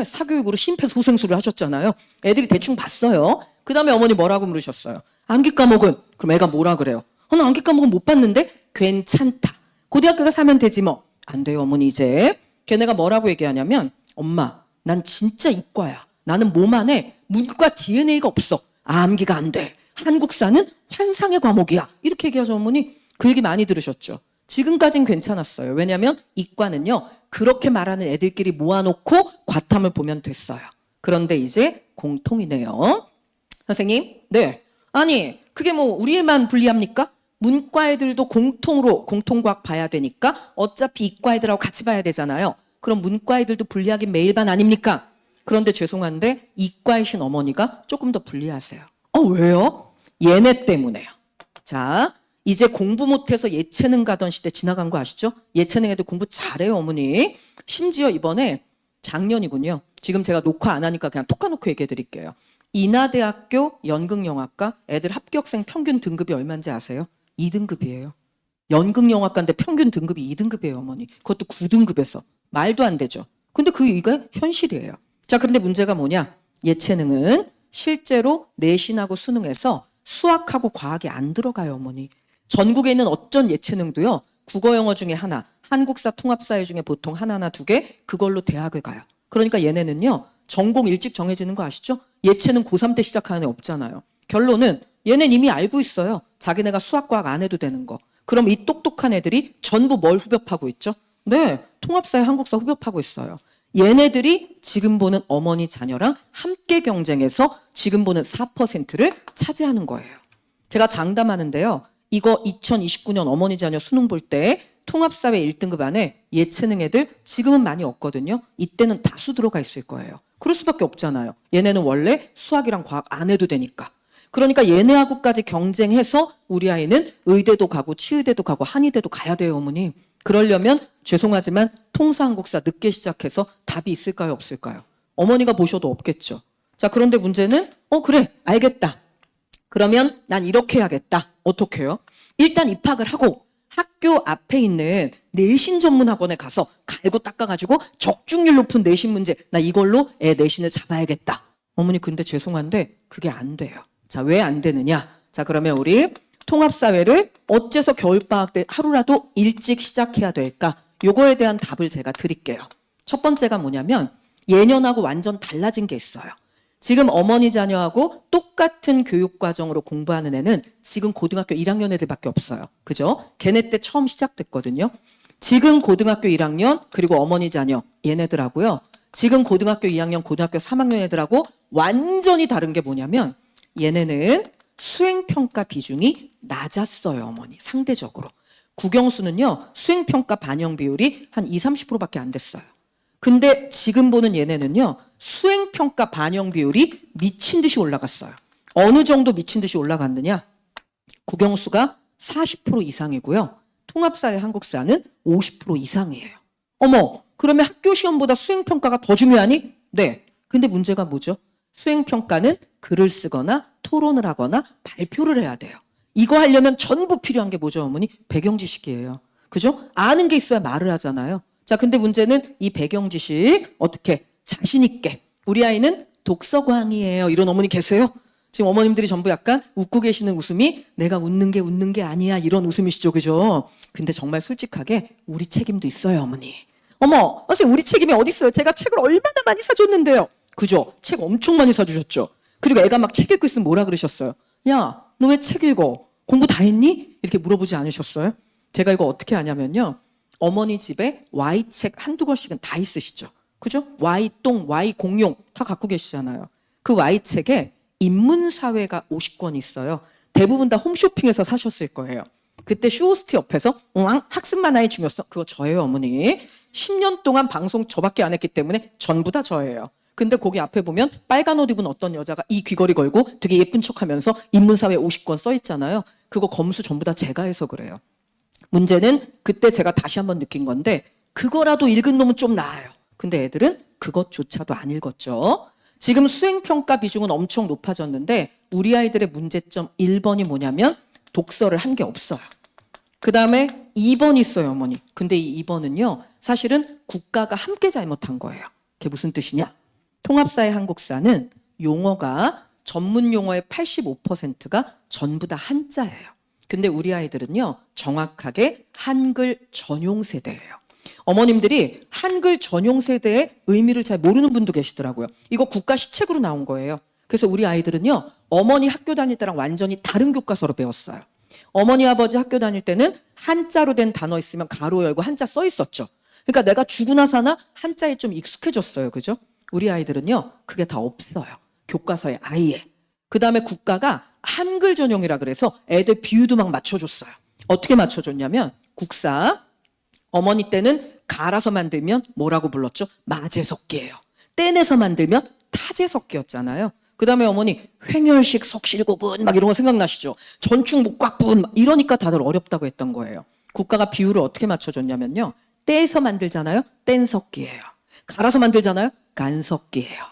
사교육으로 심폐소생술을 하셨잖아요. 애들이 대충 봤어요. 그 다음에 어머니 뭐라고 물으셨어요? 암기 과목은? 그럼 애가 뭐라 그래요? 나 암기 과목은 못 봤는데? 괜찮다. 고등학교 가서 하면 되지 뭐. 안 돼요, 어머니 이제. 걔네가 뭐라고 얘기하냐면 엄마, 난 진짜 이과야. 나는 몸 안에 문과 DNA가 없어. 암기가 안 돼. 한국사는 환상의 과목이야. 이렇게 얘기하죠, 어머니. 그 얘기 많이 들으셨죠? 지금까진 괜찮았어요. 왜냐하면 이과는요, 그렇게 말하는 애들끼리 모아놓고 과탐을 보면 됐어요. 그런데 이제 공통이네요. 선생님, 네. 아니, 그게 뭐 우리만 불리합니까? 문과 애들도 공통과학 봐야 되니까 어차피 이과 애들하고 같이 봐야 되잖아요. 그럼 문과 애들도 불리하긴 매일 반 아닙니까? 그런데 죄송한데 이과이신 어머니가 조금 더 불리하세요. 왜요? 얘네 때문에요. 자, 이제 공부 못해서 예체능 가던 시대 지나간 거 아시죠? 예체능 애들 공부 잘해요, 어머니. 심지어 이번에 작년이군요. 지금 제가 녹화 안 하니까 그냥 톡 까놓고 얘기해 드릴게요. 인하대학교 연극영화과 애들 합격생 평균 등급이 얼마인지 아세요? 2등급이에요. 연극영화과인데 평균 등급이 2등급이에요, 어머니. 그것도 9등급에서. 말도 안 되죠. 근데 이게 현실이에요. 자, 그런데 문제가 뭐냐? 예체능은 실제로 내신하고 수능에서 수학하고 과학이 안 들어가요, 어머니. 전국에 있는 어쩐 예체능도요, 국어 영어 중에 하나, 한국사 통합사회 중에 보통 하나나 두 개, 그걸로 대학을 가요. 그러니까 얘네는요, 전공 일찍 정해지는 거 아시죠? 예체능 고3 때 시작하는 애 없잖아요. 결론은 얘는 이미 알고 있어요. 자기네가 수학 과학 안 해도 되는 거. 그럼 이 똑똑한 애들이 전부 뭘 후벼파고 있죠? 네, 통합사회 한국사 후벼파고 있어요. 얘네들이 지금 보는 어머니 자녀랑 함께 경쟁해서 지금 보는 4%를 차지하는 거예요. 제가 장담하는데요. 이거 2029년 어머니 자녀 수능 볼 때 통합사회 1등급 안에 예체능 애들 지금은 많이 없거든요. 이때는 다수 들어가 있을 거예요. 그럴 수밖에 없잖아요. 얘네는 원래 수학이랑 과학 안 해도 되니까. 그러니까 얘네하고까지 경쟁해서 우리 아이는 의대도 가고 치의대도 가고 한의대도 가야 돼요, 어머니. 그러려면 죄송하지만 통사한국사 늦게 시작해서 답이 있을까요, 없을까요? 어머니가 보셔도 없겠죠. 자, 그런데 문제는 그래, 알겠다. 그러면 난 이렇게 해야겠다. 어떻게 해요? 일단 입학을 하고 학교 앞에 있는 내신 전문 학원에 가서 갈고 닦아가지고 적중률 높은 내신 문제, 나 이걸로 애 내신을 잡아야겠다. 어머니, 근데 죄송한데 그게 안 돼요. 자, 왜 안 되느냐? 자, 그러면 우리 통합사회를 어째서 겨울방학 때 하루라도 일찍 시작해야 될까? 요거에 대한 답을 제가 드릴게요. 첫 번째가 뭐냐면 예년하고 완전 달라진 게 있어요. 지금 어머니 자녀하고 똑같은 교육과정으로 공부하는 애는 지금 고등학교 1학년 애들밖에 없어요. 그죠? 걔네 때 처음 시작됐거든요. 지금 고등학교 1학년 그리고 어머니 자녀 얘네들하고요. 지금 고등학교 2학년, 고등학교 3학년 애들하고 완전히 다른 게 뭐냐면 얘네는 수행평가 비중이 낮았어요, 어머니. 상대적으로. 국영수는요, 수행평가 반영 비율이 한 20-30%밖에 안 됐어요. 근데 지금 보는 얘네는요, 수행평가 반영 비율이 미친 듯이 올라갔어요. 어느 정도 미친 듯이 올라갔느냐? 국영수가 40% 이상이고요. 통합사회 한국사는 50% 이상이에요. 어머, 그러면 학교 시험보다 수행평가가 더 중요하니? 네. 근데 문제가 뭐죠? 수행평가는 글을 쓰거나 토론을 하거나 발표를 해야 돼요. 이거 하려면 전부 필요한 게 뭐죠, 어머니? 배경지식이에요. 그죠? 아는 게 있어야 말을 하잖아요. 자, 근데 문제는 이 배경지식 어떻게 자신 있게 우리 아이는 독서광이에요. 이런 어머니 계세요? 지금 어머님들이 전부 약간 웃고 계시는 웃음이 내가 웃는 게 아니야 이런 웃음이시죠, 그죠? 근데 정말 솔직하게 우리 책임도 있어요, 어머니. 어머, 선생님 우리 책임이 어디 있어요? 제가 책을 얼마나 많이 사줬는데요. 그죠? 책 엄청 많이 사주셨죠? 그리고 애가 막 책 읽고 있으면 뭐라 그러셨어요? 야, 너 왜 책 읽어? 공부 다 했니? 이렇게 물어보지 않으셨어요? 제가 이거 어떻게 하냐면요. 어머니 집에 Y책 한두 권씩은 다 있으시죠? 그죠? Y똥, Y공룡 다 갖고 계시잖아요. 그 Y책에 인문사회가 50권 있어요. 대부분 다 홈쇼핑에서 사셨을 거예요. 그때 쇼호스트 옆에서 학습 만화의 중요성 그거 저예요, 어머니. 10년 동안 방송 저밖에 안 했기 때문에 전부 다 저예요. 근데 거기 앞에 보면 빨간 옷 입은 어떤 여자가 이 귀걸이 걸고 되게 예쁜 척하면서 인문사회 50권 써 있잖아요. 그거 검수 전부 다 제가 해서 그래요. 문제는 그때 제가 다시 한번 느낀 건데 그거라도 읽은 놈은 좀 나아요. 근데 애들은 그것조차도 안 읽었죠. 지금 수행평가 비중은 엄청 높아졌는데 우리 아이들의 문제점 1번이 뭐냐면 독서를 한 게 없어요. 그 다음에 2번 있어요, 어머니. 근데 이 2번은요, 사실은 국가가 함께 잘못한 거예요. 그게 무슨 뜻이냐? 통합사회 한국사는 용어가 전문 용어의 85%가 전부 다 한자예요. 근데 우리 아이들은요, 정확하게 한글 전용 세대예요. 어머님들이 한글 전용 세대의 의미를 잘 모르는 분도 계시더라고요. 이거 국가 시책으로 나온 거예요. 그래서 우리 아이들은요, 어머니 학교 다닐 때랑 완전히 다른 교과서로 배웠어요. 어머니 아버지 학교 다닐 때는 한자로 된 단어 있으면 가로 열고 한자 써 있었죠. 그러니까 내가 죽으나 사나 한자에 좀 익숙해졌어요. 그죠? 우리 아이들은요, 그게 다 없어요. 교과서에 아예. 그 다음에 국가가 한글 전용이라 그래서 애들 비유도 막 맞춰줬어요. 어떻게 맞춰줬냐면 국사 어머니 때는 갈아서 만들면 뭐라고 불렀죠? 마제석기예요. 떼내서 만들면 타제석기였잖아요. 그 다음에 어머니 횡혈식 석실고분 막 이런 거 생각나시죠? 전충목곽분 이러니까 다들 어렵다고 했던 거예요. 국가가 비유를 어떻게 맞춰줬냐면요. 떼서 만들잖아요. 뗀석기예요. 갈아서 만들잖아요. 간석기예요.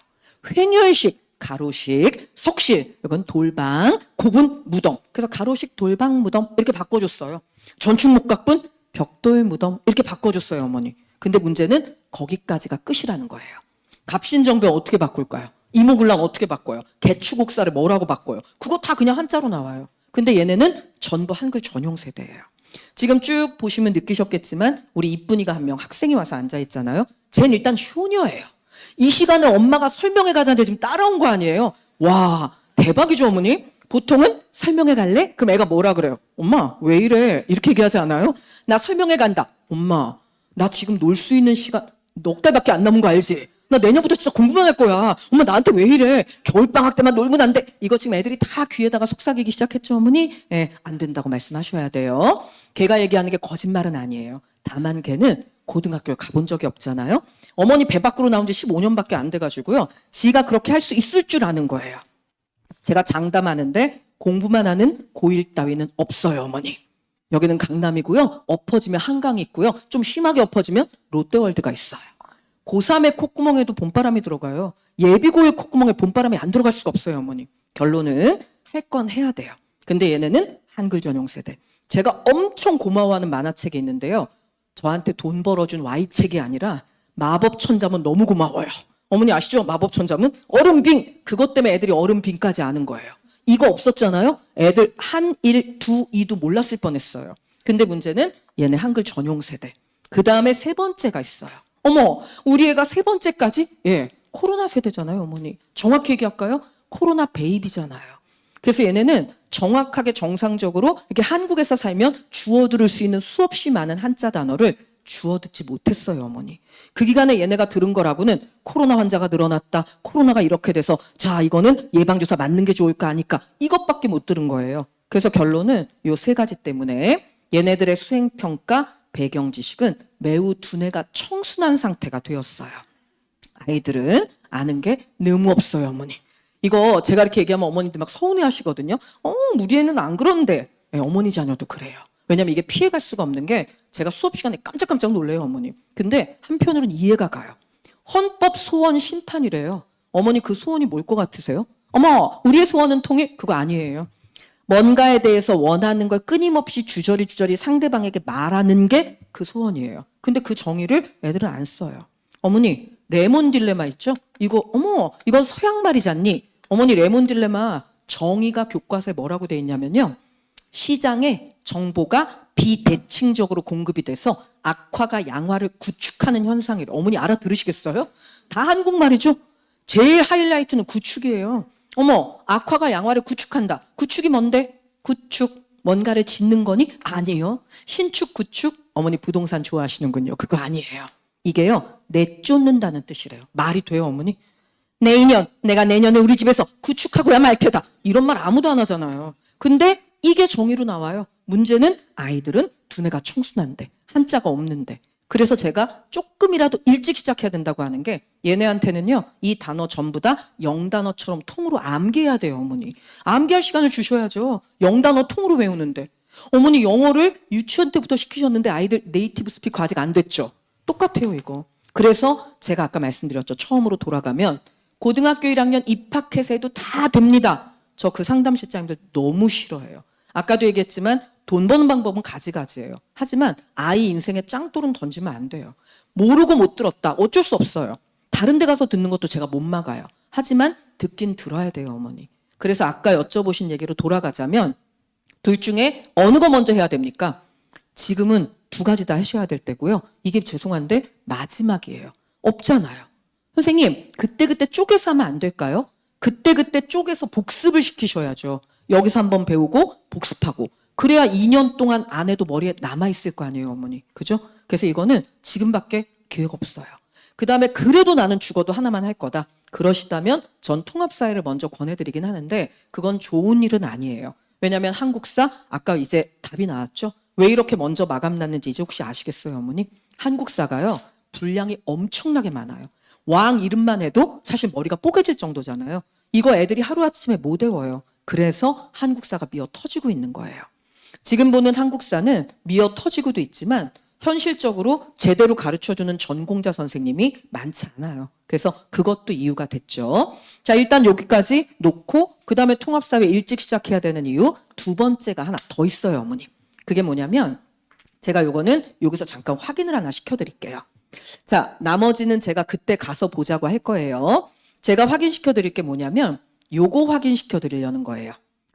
횡혈식 가로식, 석실, 이건 돌방, 고분, 무덤. 그래서 가로식, 돌방, 무덤 이렇게 바꿔줬어요. 전충목각분, 벽돌, 무덤 이렇게 바꿔줬어요, 어머니. 근데 문제는 거기까지가 끝이라는 거예요. 갑신정변 어떻게 바꿀까요? 이모군란 어떻게 바꿔요? 개추곡사를 뭐라고 바꿔요? 그거 다 그냥 한자로 나와요. 근데 얘네는 전부 한글 전용 세대예요. 지금 쭉 보시면 느끼셨겠지만 우리 이쁜이가 한 명 학생이 와서 앉아있잖아요. 쟤는 일단 효녀예요. 이 시간에 엄마가 설명회 가자는데 지금 따라온 거 아니에요? 와, 대박이죠, 어머니? 보통은 설명회 갈래? 그럼 애가 뭐라 그래요? 엄마, 왜 이래? 이렇게 얘기하지 않아요? 나 설명회 간다. 엄마, 나 지금 놀 수 있는 시간 넉 달밖에 안 남은 거 알지? 나 내년부터 진짜 공부만 할 거야. 엄마, 나한테 왜 이래? 겨울방학 때만 놀면 안 돼. 이거 지금 애들이 다 귀에다가 속삭이기 시작했죠, 어머니? 예, 안 된다고 말씀하셔야 돼요. 걔가 얘기하는 게 거짓말은 아니에요. 다만 걔는 고등학교를 가본 적이 없잖아요. 어머니 배 밖으로 나온 지 15년밖에 안 돼가지고요. 지가 그렇게 할 수 있을 줄 아는 거예요. 제가 장담하는데 공부만 하는 고1 따위는 없어요, 어머니. 여기는 강남이고요. 엎어지면 한강이 있고요. 좀 심하게 엎어지면 롯데월드가 있어요. 고3의 콧구멍에도 봄바람이 들어가요. 예비고1 콧구멍에 봄바람이 안 들어갈 수가 없어요, 어머니. 결론은 할 건 해야 돼요. 근데 얘네는 한글 전용 세대. 제가 엄청 고마워하는 만화책이 있는데요. 저한테 돈 벌어준 Y책이 아니라 마법천자문 너무 고마워요. 어머니 아시죠? 마법천자문? 얼음빙! 그것 때문에 애들이 얼음빙까지 아는 거예요. 이거 없었잖아요? 애들 한, 일, 두, 이도 몰랐을 뻔했어요. 근데 문제는 얘네 한글 전용 세대. 그 다음에 세 번째가 있어요. 어머, 우리 애가 세 번째까지? 예, 코로나 세대잖아요, 어머니. 정확히 얘기할까요? 코로나 베이비잖아요. 그래서 얘네는 정확하게 정상적으로 이렇게 한국에서 살면 주워 들을 수 있는 수없이 많은 한자 단어를 주워 듣지 못했어요, 어머니. 그 기간에 얘네가 들은 거라고는 코로나 환자가 늘어났다. 코로나가 이렇게 돼서 자, 이거는 예방주사 맞는 게 좋을까 하니까 이것밖에 못 들은 거예요. 그래서 결론은 요 세 가지 때문에 얘네들의 수행평가 배경 지식은 매우 두뇌가 청순한 상태가 되었어요. 아이들은 아는 게 너무 없어요, 어머니. 이거 제가 이렇게 얘기하면 어머님들 막 서운해 하시거든요. 우리 애는 안 그런데. 네, 어머니 자녀도 그래요. 왜냐면 이게 피해갈 수가 없는 게 제가 수업 시간에 깜짝깜짝 놀래요, 어머니. 근데 한편으로는 이해가 가요. 헌법 소원 심판이래요. 어머니 그 소원이 뭘 것 같으세요? 어머, 우리의 소원은 통일? 그거 아니에요. 뭔가에 대해서 원하는 걸 끊임없이 주저리 상대방에게 말하는 게 그 소원이에요. 근데 그 정의를 애들은 안 써요. 어머니, 레몬 딜레마 있죠? 이거, 어머, 이건 서양 말이지 않니? 어머니, 레몬 딜레마 정의가 교과서에 뭐라고 돼 있냐면요. 시장에 정보가 비대칭적으로 공급이 돼서 악화가 양화를 구축하는 현상이래요. 어머니 알아들으시겠어요? 다 한국말이죠? 제일 하이라이트는 구축이에요. 어머, 악화가 양화를 구축한다. 구축이 뭔데? 구축. 뭔가를 짓는 거니? 아니에요. 신축, 구축. 어머니 부동산 좋아하시는군요. 그거 아니에요. 이게요, 내쫓는다는 뜻이래요. 말이 돼요, 어머니? 내가 내년에 우리 집에서 구축하고야 말 테다. 이런 말 아무도 안 하잖아요. 근데 이게 정의로 나와요. 문제는 아이들은 두뇌가 청순한데, 한자가 없는데. 그래서 제가 조금이라도 일찍 시작해야 된다고 하는 게 얘네한테는요. 이 단어 전부 다 영단어처럼 통으로 암기해야 돼요. 어머니. 암기할 시간을 주셔야죠. 영단어 통으로 외우는데. 어머니 영어를 유치원 때부터 시키셨는데 아이들 네이티브 스피커 아직 안 됐죠. 똑같아요 이거. 그래서 제가 아까 말씀드렸죠. 처음으로 돌아가면 고등학교 1학년 입학해서 해도 다 됩니다. 저 그 상담실장님들 너무 싫어해요. 아까도 얘기했지만 돈 버는 방법은 가지가지예요. 하지만 아이 인생에 짱돌은 던지면 안 돼요. 모르고 못 들었다. 어쩔 수 없어요. 다른 데 가서 듣는 것도 제가 못 막아요. 하지만 듣긴 들어야 돼요, 어머니. 그래서 아까 여쭤보신 얘기로 돌아가자면 둘 중에 어느 거 먼저 해야 됩니까? 지금은 두 가지 다 하셔야 될 때고요. 이게 죄송한데 마지막이에요. 없잖아요. 선생님, 그때그때 쪼개서 하면 안 될까요? 그때그때 쪼개서 복습을 시키셔야죠. 여기서 한번 배우고 복습하고. 그래야 2년 동안 안 해도 머리에 남아있을 거 아니에요, 어머니. 그죠? 그래서 이거는 지금밖에 기회가 없어요. 그 다음에 그래도 나는 죽어도 하나만 할 거다. 그러시다면 전 통합사회를 먼저 권해드리긴 하는데 그건 좋은 일은 아니에요. 왜냐하면 한국사, 아까 이제 답이 나왔죠? 왜 이렇게 먼저 마감 났는지 이제 혹시 아시겠어요, 어머니? 한국사가요, 분량이 엄청나게 많아요. 왕 이름만 해도 사실 머리가 뽀개질 정도잖아요. 이거 애들이 하루아침에 못 외워요. 그래서 한국사가 미어 터지고 있는 거예요. 지금 보는 한국사는 미어 터지고도 있지만 현실적으로 제대로 가르쳐주는 전공자 선생님이 많지 않아요. 그래서 그것도 이유가 됐죠. 자, 일단 여기까지 놓고 그 다음에 통합사회 일찍 시작해야 되는 이유 두 번째가 하나 더 있어요, 어머니. 그게 뭐냐면 제가 요거는 여기서 잠깐 확인을 하나 시켜드릴게요. 자, 나머지는 제가 그때 가서 보자고 할 거예요. 제가 확인시켜드릴 게 뭐냐면 요거 확인시켜드리려는 거예요.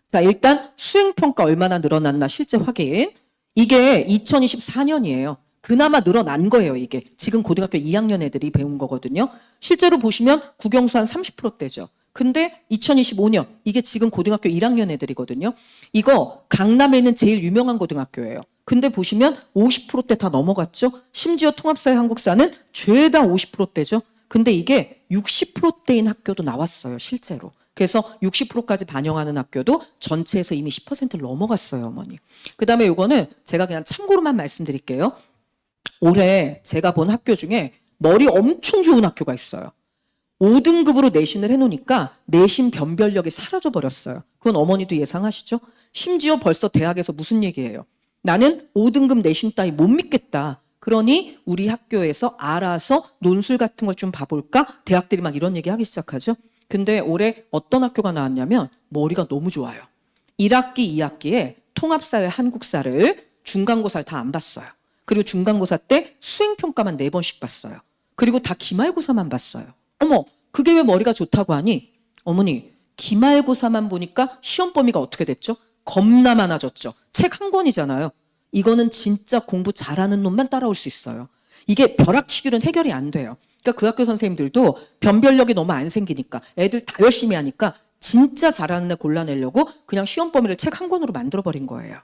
자, 일단 수행평가 얼마나 늘어났나 실제 확인. 이게 2024년이에요. 그나마 늘어난 거예요, 이게. 지금 고등학교 2학년 애들이 배운 거거든요. 실제로 보시면 국영수 한 30%대죠. 근데 2025년, 이게 지금 고등학교 1학년 애들이거든요. 이거 강남에 있는 제일 유명한 고등학교예요. 근데 보시면 50%대 다 넘어갔죠. 심지어 통합사회 한국사는 죄다 50%대죠. 근데 이게 60%대인 학교도 나왔어요, 실제로. 그래서 60%까지 반영하는 학교도 전체에서 이미 10%를 넘어갔어요, 어머니. 그 다음에 요거는 제가 그냥 참고로만 말씀드릴게요. 올해 제가 본 학교 중에 머리 엄청 좋은 학교가 있어요. 5등급으로 내신을 해놓으니까 내신 변별력이 사라져버렸어요. 그건 어머니도 예상하시죠? 심지어 벌써 대학에서 무슨 얘기예요? 나는 5등급 내신 따위 못 믿겠다. 그러니 우리 학교에서 알아서 논술 같은 걸 좀 봐볼까? 대학들이 막 이런 얘기 하기 시작하죠. 근데 올해 어떤 학교가 나왔냐면 머리가 너무 좋아요. 1학기, 2학기에 통합사회 한국사를 중간고사를 다 안 봤어요. 그리고 중간고사 때 수행평가만 4번씩 봤어요. 그리고 다 기말고사만 봤어요. 어머, 그게 왜 머리가 좋다고 하니? 어머니, 기말고사만 보니까 시험 범위가 어떻게 됐죠? 겁나 많아졌죠. 책 한 권이잖아요. 이거는 진짜 공부 잘하는 놈만 따라올 수 있어요. 이게 벼락치기는 해결이 안 돼요. 그러니까 그 학교 선생님들도 변별력이 너무 안 생기니까 애들 다 열심히 하니까 진짜 잘하는 애 골라내려고 그냥 시험 범위를 책 한 권으로 만들어버린 거예요.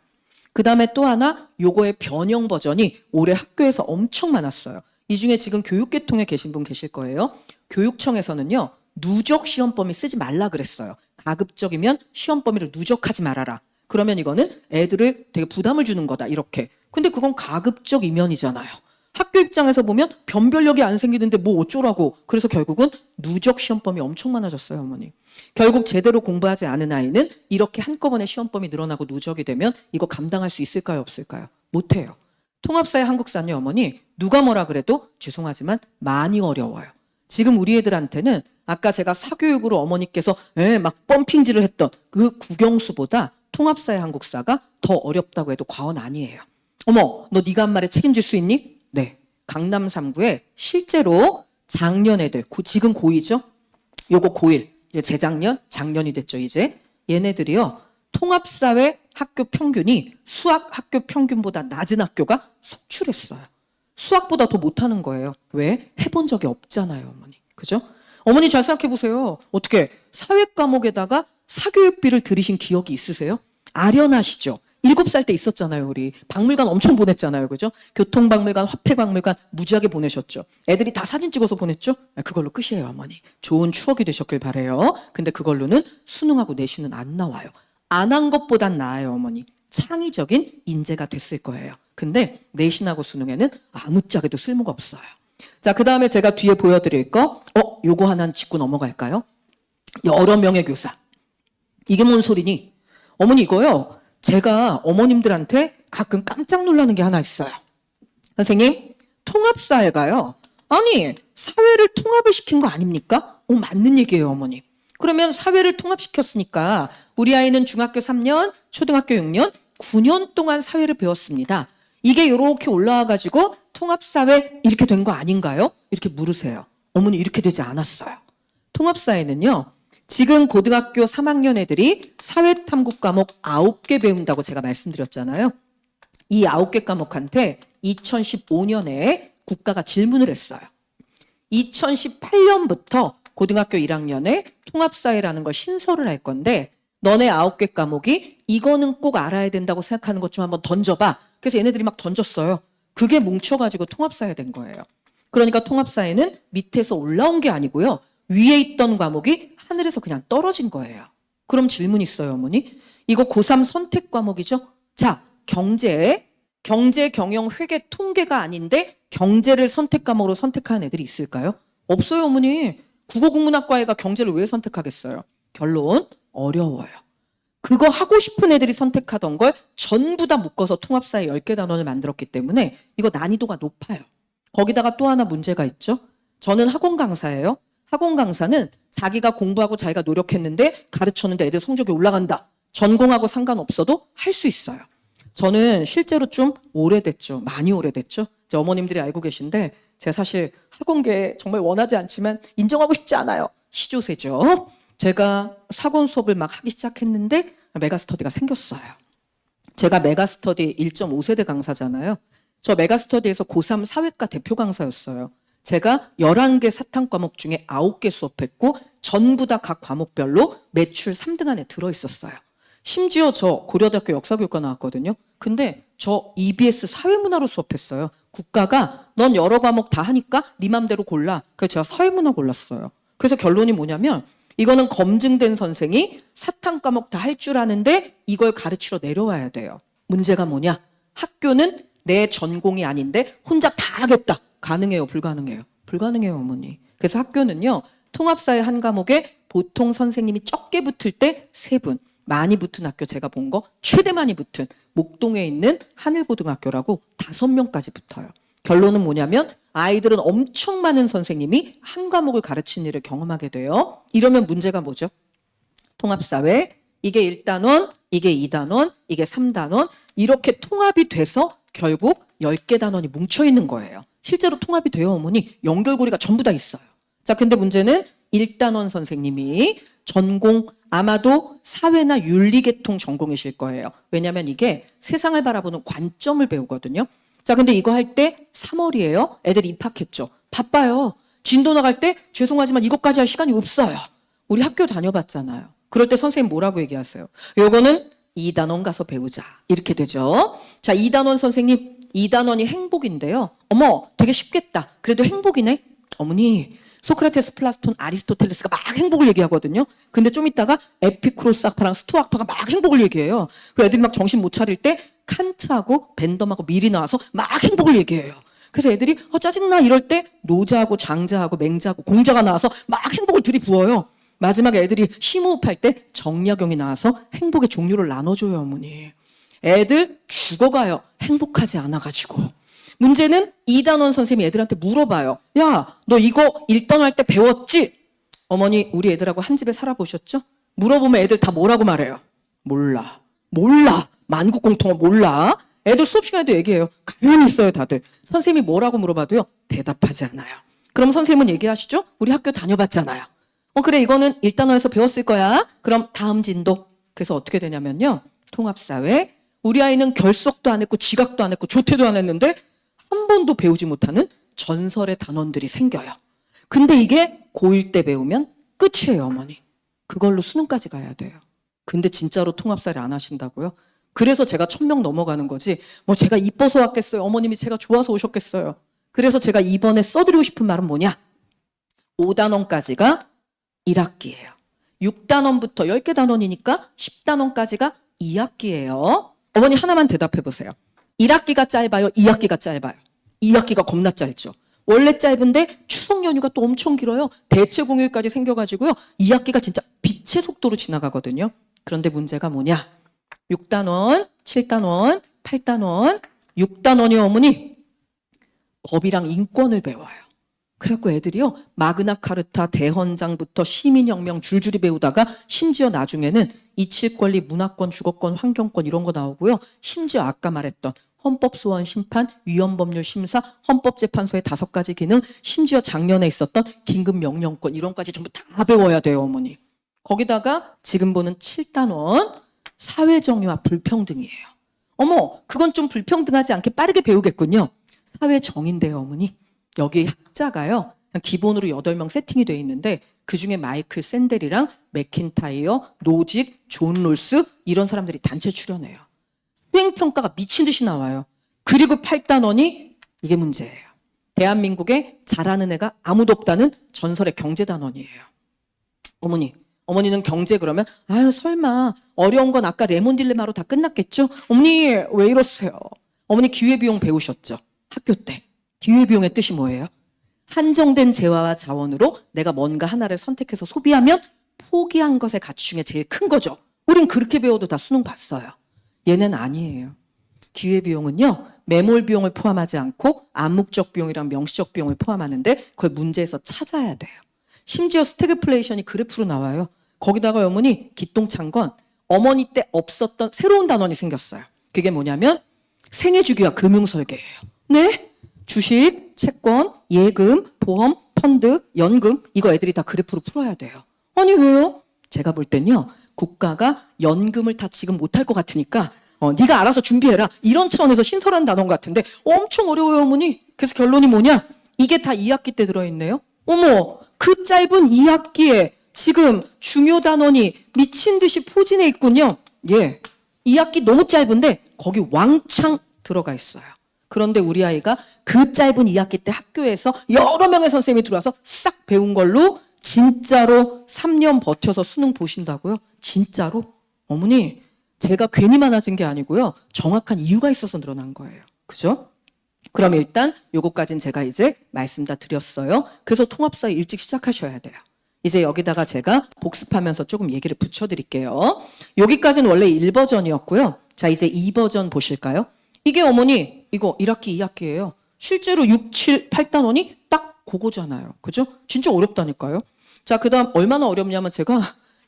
그 다음에 또 하나 요거의 변형 버전이 올해 학교에서 엄청 많았어요. 이 중에 지금 교육계통에 계신 분 계실 거예요. 교육청에서는요. 누적 시험 범위 쓰지 말라 그랬어요. 가급적이면 시험 범위를 누적하지 말아라. 그러면 이거는 애들을 되게 부담을 주는 거다 이렇게. 근데 그건 가급적 이면이잖아요. 학교 입장에서 보면 변별력이 안 생기는데 뭐 어쩌라고. 그래서 결국은 누적 시험 범위 엄청 많아졌어요, 어머니. 결국 제대로 공부하지 않은 아이는 이렇게 한꺼번에 시험 범위 늘어나고 누적이 되면 이거 감당할 수 있을까요, 없을까요? 못해요. 통합사회 한국사는요, 어머니, 누가 뭐라 그래도 죄송하지만 많이 어려워요. 지금 우리 애들한테는 아까 제가 사교육으로 어머니께서 막 펌핑질을 했던 그 국영수보다 통합사회 한국사가 더 어렵다고 해도 과언 아니에요. 어머, 너 네가 한 말에 책임질 수 있니? 네. 강남 3구에 실제로 작년 애들, 지금 고2죠? 요거 고1, 재작년, 작년이 됐죠, 이제. 얘네들이요, 통합사회 학교 평균이 수학 학교 평균보다 낮은 학교가 속출했어요. 수학보다 더 못하는 거예요. 왜? 해본 적이 없잖아요, 어머니. 그죠? 어머니 잘 생각해 보세요. 어떻게 사회 과목에다가 사교육비를 들이신 기억이 있으세요? 아련하시죠? 7살 때 있었잖아요, 우리. 박물관 엄청 보냈잖아요, 그죠? 교통박물관, 화폐박물관 무지하게 보내셨죠. 애들이 다 사진 찍어서 보냈죠? 그걸로 끝이에요, 어머니. 좋은 추억이 되셨길 바래요. 근데 그걸로는 수능하고 내신은 안 나와요. 안 한 것보단 나아요, 어머니. 창의적인 인재가 됐을 거예요. 근데 내신하고 수능에는 아무짝에도 쓸모가 없어요. 자, 그 다음에 제가 뒤에 보여드릴 거, 요거 하나 짚고 넘어갈까요? 여러 명의 교사. 이게 뭔 소리니? 어머니 이거요. 제가 어머님들한테 가끔 깜짝 놀라는 게 하나 있어요. 선생님, 통합사회가요. 아니, 사회를 통합을 시킨 거 아닙니까? 맞는 얘기예요, 어머니. 그러면 사회를 통합시켰으니까 우리 아이는 중학교 3년, 초등학교 6년, 9년 동안 사회를 배웠습니다. 이게 이렇게 올라와가지고 통합사회 이렇게 된 거 아닌가요? 이렇게 물으세요. 어머니 이렇게 되지 않았어요. 통합사회는요. 지금 고등학교 3학년 애들이 사회탐구 과목 9개 배운다고 제가 말씀드렸잖아요. 이 9개 과목한테 2015년에 국가가 질문을 했어요. 2018년부터 고등학교 1학년에 통합사회라는 걸 신설을 할 건데 너네 9개 과목이 이거는 꼭 알아야 된다고 생각하는 것 좀 한번 던져봐. 그래서 얘네들이 막 던졌어요. 그게 뭉쳐가지고 통합사회 된 거예요. 그러니까 통합사회는 밑에서 올라온 게 아니고요. 위에 있던 과목이 하늘에서 그냥 떨어진 거예요. 그럼 질문 있어요, 어머니? 이거 고3 선택 과목이죠? 자, 경제, 경영, 회계, 통계가 아닌데 경제를 선택 과목으로 선택하는 애들이 있을까요? 없어요, 어머니. 국어국문학과애가 경제를 왜 선택하겠어요? 결론, 어려워요. 그거 하고 싶은 애들이 선택하던 걸 전부 다 묶어서 통합사회 10개 단원을 만들었기 때문에 이거 난이도가 높아요. 거기다가 또 하나 문제가 있죠. 저는 학원 강사예요. 학원 강사는 자기가 공부하고 자기가 노력했는데 가르쳤는데 애들 성적이 올라간다. 전공하고 상관없어도 할 수 있어요. 저는 실제로 좀 오래됐죠. 많이 오래됐죠. 제 어머님들이 알고 계신데 제가 사실 학원계에 정말 원하지 않지만 인정하고 싶지 않아요. 시조세죠. 제가 사권 수업을 막 하기 시작했는데 메가스터디가 생겼어요. 제가 메가스터디 1.5세대 강사잖아요. 저 메가스터디에서 고3 사회과 대표 강사였어요. 제가 11개 사탐 과목 중에 9개 수업했고 전부 다 각 과목별로 매출 3등 안에 들어있었어요. 심지어 저 고려대학교 역사교육과 나왔거든요. 근데 저 EBS 사회문화로 수업했어요. 국가가 넌 여러 과목 다 하니까 네 맘대로 골라. 그래서 제가 사회문화 골랐어요. 그래서 결론이 뭐냐면 이거는 검증된 선생이 사탐 과목 다 할 줄 아는데 이걸 가르치러 내려와야 돼요. 문제가 뭐냐? 학교는 내 전공이 아닌데 혼자 다 하겠다. 가능해요? 불가능해요? 불가능해요, 어머니. 그래서 학교는요. 통합사회 한 과목에 보통 선생님이 적게 붙을 때 3분. 많이 붙은 학교 제가 본 거 최대 많이 붙은 목동에 있는 하늘고등학교라고 5명까지 붙어요. 결론은 뭐냐면 아이들은 엄청 많은 선생님이 한 과목을 가르치는 일을 경험하게 돼요. 이러면 문제가 뭐죠? 통합사회, 이게 1단원, 이게 2단원, 이게 3단원 이렇게 통합이 돼서 결국 10개 단원이 뭉쳐있는 거예요. 실제로 통합이 돼요, 어머니. 연결고리가 전부 다 있어요. 자, 근데 문제는 1단원 선생님이 전공 아마도 사회나 윤리계통 전공이실 거예요. 왜냐하면 이게 세상을 바라보는 관점을 배우거든요. 자, 근데 이거 할 때 3월이에요. 애들이 입학했죠. 바빠요. 진도 나갈 때 죄송하지만 이것까지 할 시간이 없어요. 우리 학교 다녀봤잖아요. 그럴 때 선생님 뭐라고 얘기하세요? 요거는 2단원 가서 배우자. 이렇게 되죠. 자, 2단원 선생님, 2단원이 행복인데요. 어머, 되게 쉽겠다. 그래도 행복이네. 어머니, 소크라테스, 플라톤, 아리스토텔레스가 막 행복을 얘기하거든요. 근데 좀 있다가 에피쿠로스 학파랑 스토아 학파가 막 행복을 얘기해요. 그 애들이 막 정신 못 차릴 때 칸트하고 벤덤하고 밀이 나와서 막 행복을 얘기해요. 그래서 애들이 짜증나 이럴 때 노자하고 장자하고 맹자하고 공자가 나와서 막 행복을 들이부어요. 마지막에 애들이 심호흡할 때 정약용이 나와서 행복의 종류를 나눠줘요, 어머니. 애들 죽어가요. 행복하지 않아가지고. 문제는 2단원 선생님이 애들한테 물어봐요. 야, 너 이거 1단원 할 때 배웠지? 어머니, 우리 애들하고 한 집에 살아보셨죠? 물어보면 애들 다 뭐라고 말해요? 몰라. 만국공통어 몰라. 애들 수업 시간에도 얘기해요. 가만히 있어요, 다들. 선생님이 뭐라고 물어봐도요, 대답하지 않아요. 그럼 선생님은 얘기하시죠? 우리 학교 다녀봤잖아요. 그래, 이거는 1단원에서 배웠을 거야. 그럼 다음 진도. 그래서 어떻게 되냐면요. 통합사회. 우리 아이는 결석도 안 했고 지각도 안 했고 조퇴도 안 했는데 한 번도 배우지 못하는 전설의 단원들이 생겨요. 근데 이게 고1 때 배우면 끝이에요, 어머니. 그걸로 수능까지 가야 돼요. 근데 진짜로 통합사를 안 하신다고요? 그래서 제가 1000명 넘어가는 거지. 뭐 제가 이뻐서 왔겠어요. 어머님이 제가 좋아서 오셨겠어요. 그래서 제가 이번에 써드리고 싶은 말은 뭐냐? 5단원까지가 1학기예요. 6단원부터 10개 단원이니까 10단원까지가 2학기예요. 어머니 하나만 대답해 보세요. 1학기가 짧아요? 2학기가 짧아요? 2학기가 겁나 짧죠. 원래 짧은데 추석 연휴가 또 엄청 길어요. 대체 공휴일까지 생겨가지고요. 2학기가 진짜 빛의 속도로 지나가거든요. 그런데 문제가 뭐냐? 6단원, 7단원, 8단원, 6단원이 어머니 법이랑 인권을 배워요. 그래갖고 애들이요. 마그나 카르타, 대헌장부터 시민혁명 줄줄이 배우다가 심지어 나중에는 이치권리, 문화권, 주거권, 환경권 이런 거 나오고요. 심지어 아까 말했던 헌법소원 심판, 위헌법률 심사, 헌법재판소의 5가지 기능, 심지어 작년에 있었던 긴급명령권 이런 까지 전부 다 배워야 돼요, 어머니. 거기다가 지금 보는 7단원 사회정의와 불평등이에요. 어머, 그건 좀 불평등하지 않게 빠르게 배우겠군요. 사회정의인데요, 어머니. 여기 학자가요. 기본으로 8명 세팅이 돼 있는데 그중에 마이클 샌델이랑 맥킨타이어, 노직, 존 롤스 이런 사람들이 단체 출연해요. 수행평가가 미친 듯이 나와요. 그리고 8단원이 이게 문제예요. 대한민국에 잘하는 애가 아무도 없다는 전설의 경제단원이에요. 어머니는 경제 그러면 아유 설마 어려운 건 아까 레몬 딜레마로 다 끝났겠죠? 어머니 왜 이러세요? 어머니 기회비용 배우셨죠? 학교 때. 기회비용의 뜻이 뭐예요? 한정된 재화와 자원으로 내가 뭔가 하나를 선택해서 소비하면 포기한 것의 가치 중에 제일 큰 거죠. 우린 그렇게 배워도 다 수능 봤어요. 얘는 아니에요. 기회비용은요. 매몰 비용을 포함하지 않고 암묵적 비용이랑 명시적 비용을 포함하는데 그걸 문제에서 찾아야 돼요. 심지어 스태그플레이션이 그래프로 나와요. 거기다가 어머니 기똥찬 건 어머니 때 없었던 새로운 단원이 생겼어요. 그게 뭐냐면 생애주기와 금융설계예요. 네? 주식, 채권, 예금, 보험, 펀드, 연금 이거 애들이 다 그래프로 풀어야 돼요. 아니 왜요? 제가 볼 땐요. 국가가 연금을 다 지금 못할 것 같으니까 네가 알아서 준비해라. 이런 차원에서 신설한 단원 같은데 엄청 어려워요, 어머니. 그래서 결론이 뭐냐? 이게 다 2학기 때 들어있네요. 어머, 그 짧은 2학기에 지금 중요 단원이 미친 듯이 포진해 있군요. 예, 2학기 너무 짧은데 거기 왕창 들어가 있어요. 그런데 우리 아이가 그 짧은 2학기 때 학교에서 여러 명의 선생님이 들어와서 싹 배운 걸로 진짜로 3년 버텨서 수능 보신다고요? 진짜로? 어머니, 제가 괜히 많아진 게 아니고요. 정확한 이유가 있어서 늘어난 거예요. 그죠? 그럼 일단 요거까지는 제가 이제 말씀 다 드렸어요. 그래서 통합사회 일찍 시작하셔야 돼요. 이제 여기다가 제가 복습하면서 조금 얘기를 붙여드릴게요. 여기까지는 원래 1버전이었고요. 자, 이제 2버전 보실까요? 이게 어머니, 이거 1학기, 2학기예요. 실제로 6, 7, 8단원이 딱 그거잖아요. 그죠? 진짜 어렵다니까요. 자, 그 다음 얼마나 어렵냐면 제가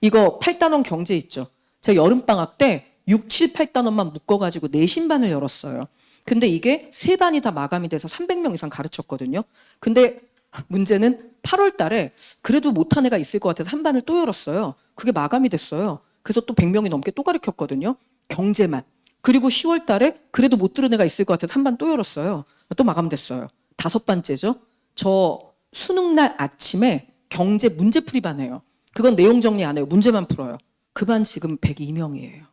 이거 8단원 경제 있죠. 제가 여름방학 때 6, 7, 8단원만 묶어가지고 내신반을 열었어요. 근데 이게 3반이 다 마감이 돼서 300명 이상 가르쳤거든요. 근데 문제는 8월 달에 그래도 못한 애가 있을 것 같아서 한 반을 또 열었어요. 그게 마감이 됐어요. 그래서 또 100명이 넘게 또 가르쳤거든요. 경제만. 그리고 10월 달에 그래도 못 들은 애가 있을 것 같아서 한 반 또 열었어요. 또 마감됐어요. 5번째죠. 저 수능날 아침에 경제 문제풀이반 해요. 그건 내용 정리 안 해요. 문제만 풀어요. 그 반 지금 102명이에요.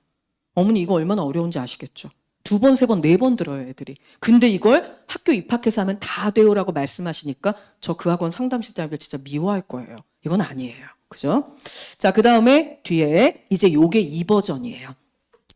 어머니 이거 얼마나 어려운지 아시겠죠? 2번, 3번, 4번 들어요, 애들이. 근데 이걸 학교 입학해서 하면 다 돼요라고 말씀하시니까 저 그 학원 상담실장님들 진짜 미워할 거예요. 이건 아니에요. 그죠? 자, 그 다음에 뒤에 이제 요게 2버전이에요.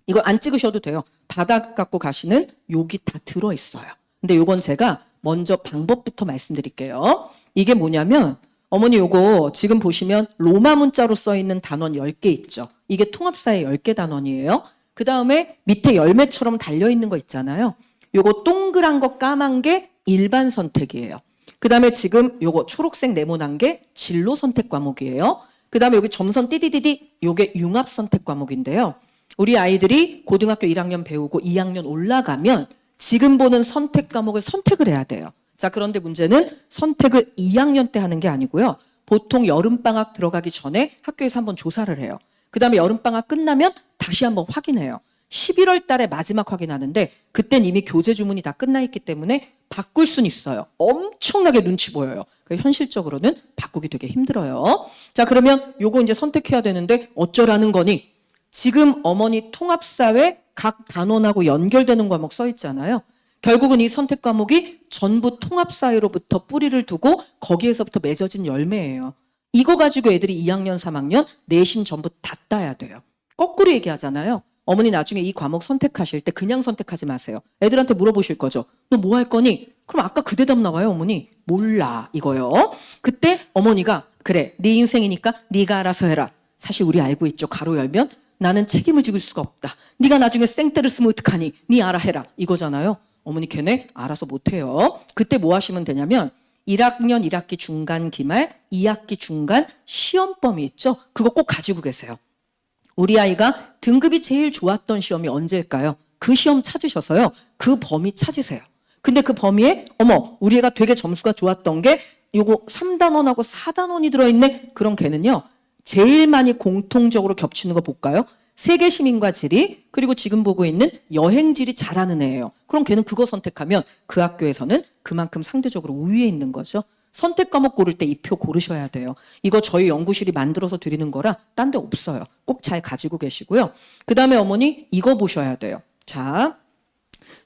이거 안 찍으셔도 돼요. 바닥 갖고 가시는 여기 다 들어있어요. 근데 요건 제가 먼저 방법부터 말씀드릴게요. 이게 뭐냐면 어머니 요거 지금 보시면 로마 문자로 써있는 단원 10개 있죠. 이게 통합사회 10개 단원이에요. 그 다음에 밑에 열매처럼 달려있는 거 있잖아요. 요거 동그란 거 까만 게 일반 선택이에요. 그 다음에 지금 요거 초록색 네모난 게 진로 선택 과목이에요. 그 다음에 여기 점선 띠디디디 요게 융합 선택 과목인데요. 우리 아이들이 고등학교 1학년 배우고 2학년 올라가면 지금 보는 선택 과목을 선택을 해야 돼요. 자, 그런데 문제는 선택을 2학년 때 하는 게 아니고요. 보통 여름방학 들어가기 전에 학교에서 한번 조사를 해요. 그 다음에 여름방학 끝나면 다시 한번 확인해요. 11월 달에 마지막 확인하는데 그땐 이미 교재 주문이 다 끝나 있기 때문에 바꿀 수는 있어요. 엄청나게 눈치 보여요. 현실적으로는 바꾸기 되게 힘들어요. 자, 그러면 요거 이제 선택해야 되는데 어쩌라는 거니? 지금 어머니 통합사회 각 단원하고 연결되는 과목 써 있잖아요. 결국은 이 선택 과목이 전부 통합사회로부터 뿌리를 두고 거기에서부터 맺어진 열매예요. 이거 가지고 애들이 2학년, 3학년 내신 전부 다 따야 돼요. 거꾸로 얘기하잖아요. 어머니 나중에 이 과목 선택하실 때 그냥 선택하지 마세요. 애들한테 물어보실 거죠. 너 뭐 할 거니? 그럼 아까 그 대답 나와요, 어머니. 몰라, 이거요. 그때 어머니가 그래, 네 인생이니까 네가 알아서 해라. 사실 우리 알고 있죠. 가로 열면 나는 책임을 지을 수가 없다. 네가 나중에 생떼를 쓰면 어떡하니? 네 알아 해라. 이거잖아요. 어머니 걔네 알아서 못해요. 그때 뭐 하시면 되냐면 1학년 1학기 중간 기말, 2학기 중간 시험 범위 있죠? 그거 꼭 가지고 계세요. 우리 아이가 등급이 제일 좋았던 시험이 언제일까요? 그 시험 찾으셔서요. 그 범위 찾으세요. 근데 그 범위에 어머 우리 애가 되게 점수가 좋았던 게 요거 3단원하고 4단원이 들어있네. 그럼 걔는요. 제일 많이 공통적으로 겹치는 거 볼까요? 세계 시민과 지리 그리고 지금 보고 있는 여행지리 잘하는 애예요. 그럼 걔는 그거 선택하면 그 학교에서는 그만큼 상대적으로 우위에 있는 거죠. 선택 과목 고를 때 이 표 고르셔야 돼요. 이거 저희 연구실이 만들어서 드리는 거라 딴 데 없어요. 꼭 잘 가지고 계시고요. 그 다음에 어머니 이거 보셔야 돼요. 자,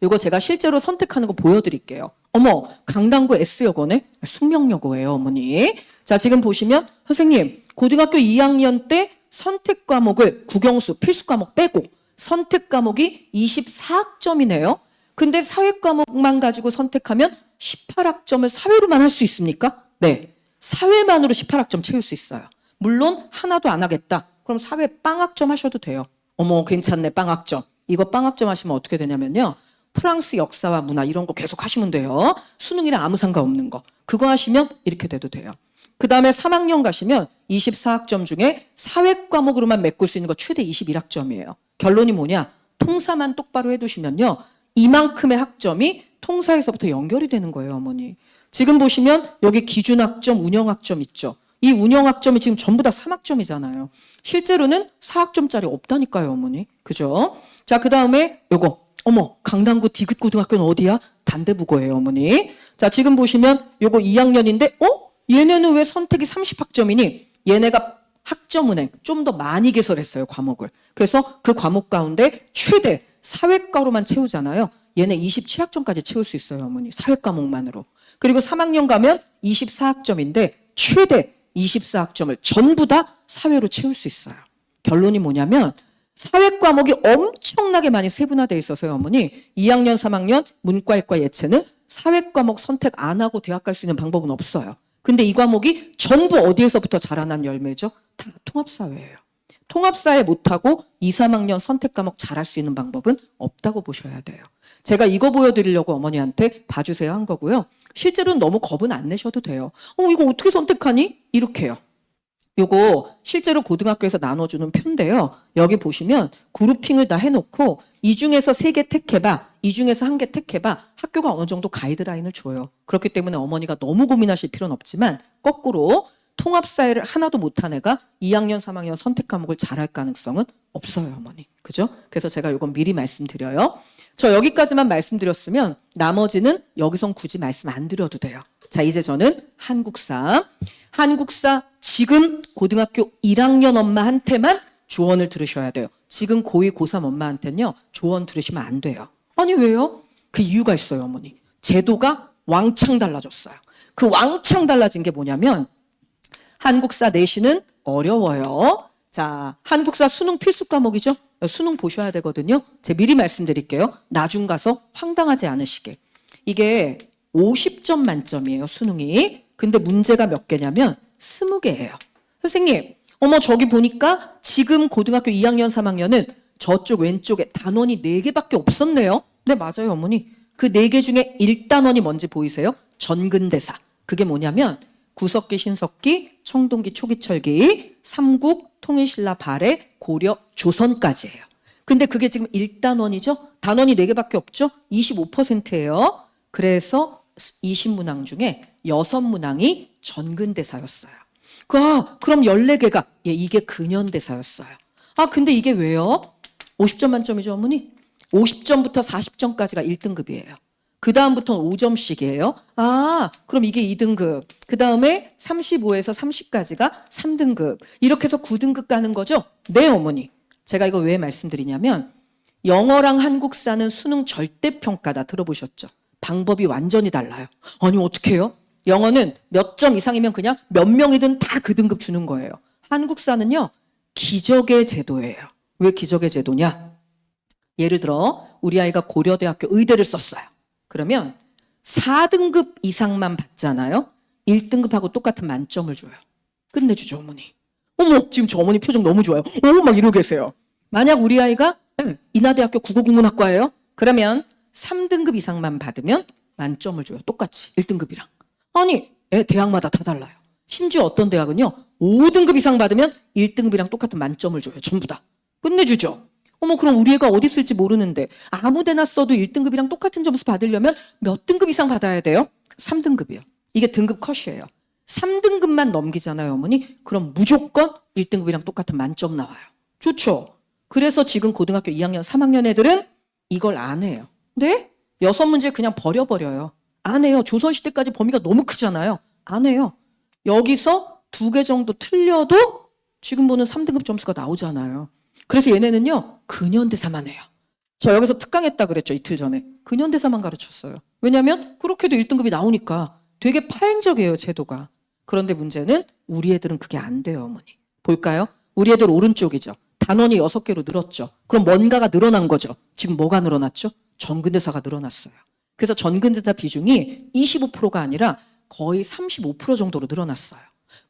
이거 제가 실제로 선택하는 거 보여드릴게요. 어머, 강당구 S여고네? 숙명여고예요, 어머니. 자, 지금 보시면 선생님 고등학교 2학년 때 선택 과목을 국영수 필수 과목 빼고 선택 과목이 24학점이네요. 근데 사회 과목만 가지고 선택하면 18학점을 사회로만 할 수 있습니까? 네. 사회만으로 18학점 채울 수 있어요. 물론 하나도 안 하겠다. 그럼 사회 빵학점 하셔도 돼요. 어머 괜찮네 빵학점. 이거 빵학점 하시면 어떻게 되냐면요. 프랑스 역사와 문화 이런 거 계속 하시면 돼요. 수능이랑 아무 상관없는 거. 그거 하시면 이렇게 돼도 돼요. 그 다음에 3학년 가시면 24학점 중에 사회 과목으로만 메꿀 수 있는 거 최대 21학점이에요. 결론이 뭐냐? 통사만 똑바로 해두시면요. 이만큼의 학점이 통사에서부터 연결이 되는 거예요, 어머니. 지금 보시면 여기 기준학점, 운영학점 있죠. 이 운영학점이 지금 전부 다 3학점이잖아요. 실제로는 4학점짜리 없다니까요, 어머니. 그죠? 자, 그 다음에 요거. 어머, 강당구 디귿고등학교는 어디야? 단대부고예요, 어머니. 자, 지금 보시면 요거 2학년인데, 얘네는 왜 선택이 30학점이니? 얘네가 학점은행 좀 더 많이 개설했어요, 과목을. 그래서 그 과목 가운데 최대 사회과로만 채우잖아요. 얘네 27학점까지 채울 수 있어요, 어머니. 사회 과목만으로. 그리고 3학년 가면 24학점인데 최대 24학점을 전부 다 사회로 채울 수 있어요. 결론이 뭐냐면 사회 과목이 엄청나게 많이 세분화되어 있어서요, 어머니. 2학년, 3학년 문과일과 예체는 사회 과목 선택 안 하고 대학 갈 수 있는 방법은 없어요. 근데 이 과목이 전부 어디에서부터 자라난 열매죠? 다 통합사회예요. 통합사회 못하고 2, 3학년 선택 과목 잘할 수 있는 방법은 없다고 보셔야 돼요. 제가 이거 보여드리려고 어머니한테 봐주세요 한 거고요. 실제로는 너무 겁은 안 내셔도 돼요. 이거 어떻게 선택하니? 이렇게요. 요거 실제로 고등학교에서 나눠주는 표인데요. 여기 보시면 그룹핑을 다 해놓고 이 중에서 3개 택해봐. 이 중에서 1개 택해봐. 학교가 어느 정도 가이드라인을 줘요. 그렇기 때문에 어머니가 너무 고민하실 필요는 없지만 거꾸로 통합사회를 하나도 못한 애가 2학년, 3학년 선택 과목을 잘할 가능성은 없어요, 어머니. 그죠? 그래서 제가 이건 미리 말씀드려요. 저 여기까지만 말씀드렸으면 나머지는 여기선 굳이 말씀 안 드려도 돼요. 자, 이제 저는 한국사 지금 고등학교 1학년 엄마한테만 조언을 들으셔야 돼요. 지금 고2, 고3 엄마한테는요. 조언 들으시면 안 돼요. 아니 왜요? 그 이유가 있어요, 어머니. 제도가 왕창 달라졌어요. 그 왕창 달라진 게 뭐냐면 한국사 내신은 어려워요. 자, 한국사 수능 필수 과목이죠. 수능 보셔야 되거든요. 제가 미리 말씀드릴게요. 나중 가서 황당하지 않으시게. 이게 50점 만점이에요, 수능이. 근데 문제가 몇 개냐면 20개예요. 선생님, 어머 저기 보니까 지금 고등학교 2학년, 3학년은 저쪽 왼쪽에 단원이 4개밖에 없었네요. 네, 맞아요, 어머니. 그 4개 중에 1단원이 뭔지 보이세요? 전근대사. 그게 뭐냐면 구석기, 신석기, 청동기, 초기철기, 삼국, 통일신라, 발해, 고려, 조선까지예요. 근데 그게 지금 1단원이죠? 단원이 4개밖에 없죠? 25%예요. 그래서 20문항 중에 6문항이 전근대사였어요. 그럼 14개가 이게 근현대사였어요. 근데 이게 왜요? 50점 만점이죠, 어머니? 50점부터 40점까지가 1등급이에요. 그 다음부터는 5점씩이에요. 그럼 이게 2등급. 그 다음에 35에서 30까지가 3등급. 이렇게 해서 9등급 가는 거죠? 네, 어머니. 제가 이거 왜 말씀드리냐면 영어랑 한국사는 수능 절대평가다 들어보셨죠? 방법이 완전히 달라요. 아니 어떻게 해요? 영어는 몇 점 이상이면 그냥 몇 명이든 다 그 등급 주는 거예요. 한국사는요. 기적의 제도예요. 왜 기적의 제도냐? 예를 들어 우리 아이가 고려대학교 의대를 썼어요. 그러면 4등급 이상만 받잖아요. 1등급하고 똑같은 만점을 줘요. 끝내주죠, 어머니. 어머, 지금 저 어머니 표정 너무 좋아요. 오, 막 이러고 계세요. 만약 우리 아이가 인하대학교 국어국문학과예요. 그러면 3등급 이상만 받으면 만점을 줘요. 똑같이 1등급이랑. 아니, 대학마다 다 달라요. 심지어 어떤 대학은요, 5등급 이상 받으면 1등급이랑 똑같은 만점을 줘요. 전부 다. 끝내주죠. 어머, 그럼 우리 애가 어디 쓸지 모르는데 아무 데나 써도 1등급이랑 똑같은 점수 받으려면 몇 등급 이상 받아야 돼요? 3등급이요. 이게 등급 컷이에요. 3등급만 넘기잖아요, 어머니. 그럼 무조건 1등급이랑 똑같은 만점 나와요. 좋죠? 그래서 지금 고등학교 2학년, 3학년 애들은 이걸 안 해요. 네? 6문제 그냥 버려버려요. 안 해요. 조선시대까지 범위가 너무 크잖아요. 안 해요. 여기서 2개 정도 틀려도 지금 보는 3등급 점수가 나오잖아요. 그래서 얘네는요, 근현대사만 해요. 저 여기서 특강했다 그랬죠, 이틀 전에. 근현대사만 가르쳤어요. 왜냐하면 그렇게도 1등급이 나오니까 되게 파행적이에요, 제도가. 그런데 문제는 우리 애들은 그게 안 돼요, 어머니. 볼까요? 우리 애들 오른쪽이죠. 단원이 6개로 늘었죠. 그럼 뭔가가 늘어난 거죠. 지금 뭐가 늘어났죠? 전근대사가 늘어났어요. 그래서 전근대사 비중이 25%가 아니라 거의 35% 정도로 늘어났어요.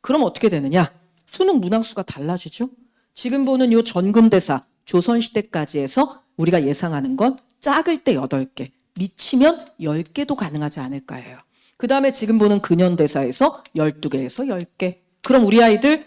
그럼 어떻게 되느냐? 수능 문항수가 달라지죠? 지금 보는 이 전근대사, 조선시대까지 해서 우리가 예상하는 건 작을 때 8개, 미치면 10개도 가능하지 않을까예요. 그 다음에 지금 보는 근현대사에서 12개에서 10개. 그럼 우리 아이들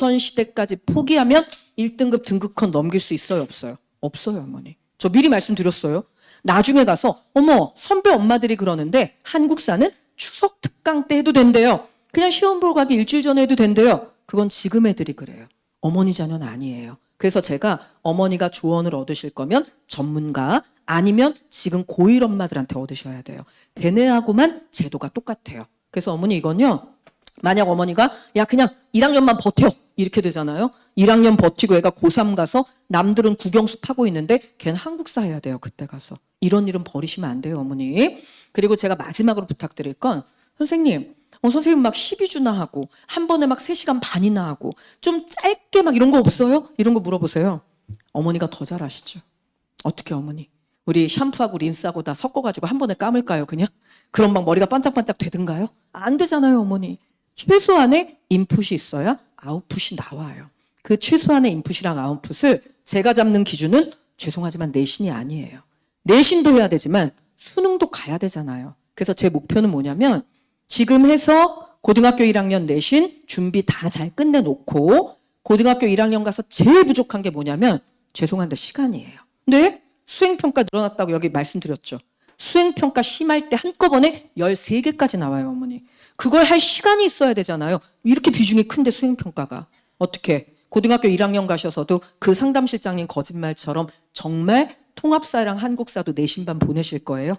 조선시대까지 포기하면 1등급 등급컷 넘길 수 있어요, 없어요? 없어요, 어머니. 저 미리 말씀드렸어요. 나중에 가서 어머, 선배 엄마들이 그러는데 한국사는 추석 특강 때 해도 된대요. 그냥 시험 보러 가기 일주일 전에 해도 된대요. 그건 지금 애들이 그래요. 어머니 자녀는 아니에요. 그래서 제가 어머니가 조언을 얻으실 거면 전문가 아니면 지금 고1 엄마들한테 얻으셔야 돼요. 대내하고만 제도가 똑같아요. 그래서 어머니 이건요. 만약 어머니가 야 그냥 1학년만 버텨 이렇게 되잖아요. 1학년 버티고 애가 고3 가서 남들은 국영수 파고 있는데 걔는 한국사 해야 돼요. 그때 가서. 이런 일은 버리시면 안 돼요, 어머니. 그리고 제가 마지막으로 부탁드릴 건 선생님 선생님 막 12주나 하고 한 번에 막 3시간 반이나 하고 좀 짧게 막 이런 거 없어요? 이런 거 물어보세요. 어머니가 더 잘하시죠. 어떻게 어머니? 우리 샴푸하고 린스하고 다 섞어가지고 한 번에 감을까요 그냥? 그럼 막 머리가 반짝반짝 되든가요? 안 되잖아요, 어머니. 최소한의 인풋이 있어야 아웃풋이 나와요. 그 최소한의 인풋이랑 아웃풋을 제가 잡는 기준은 죄송하지만 내신이 아니에요. 내신도 해야 되지만 수능도 가야 되잖아요. 그래서 제 목표는 뭐냐면 지금 해서 고등학교 1학년 내신 준비 다 잘 끝내놓고 고등학교 1학년 가서 제일 부족한 게 뭐냐면 죄송한데 시간이에요. 근데 수행평가 늘어났다고 여기 말씀드렸죠. 수행평가 심할 때 한꺼번에 13개까지 나와요, 어머니. 그걸 할 시간이 있어야 되잖아요. 이렇게 비중이 큰데 수행평가가. 어떻게 고등학교 1학년 가셔서도 그 상담실장님 거짓말처럼 정말 통합사랑 한국사도 내신반 보내실 거예요?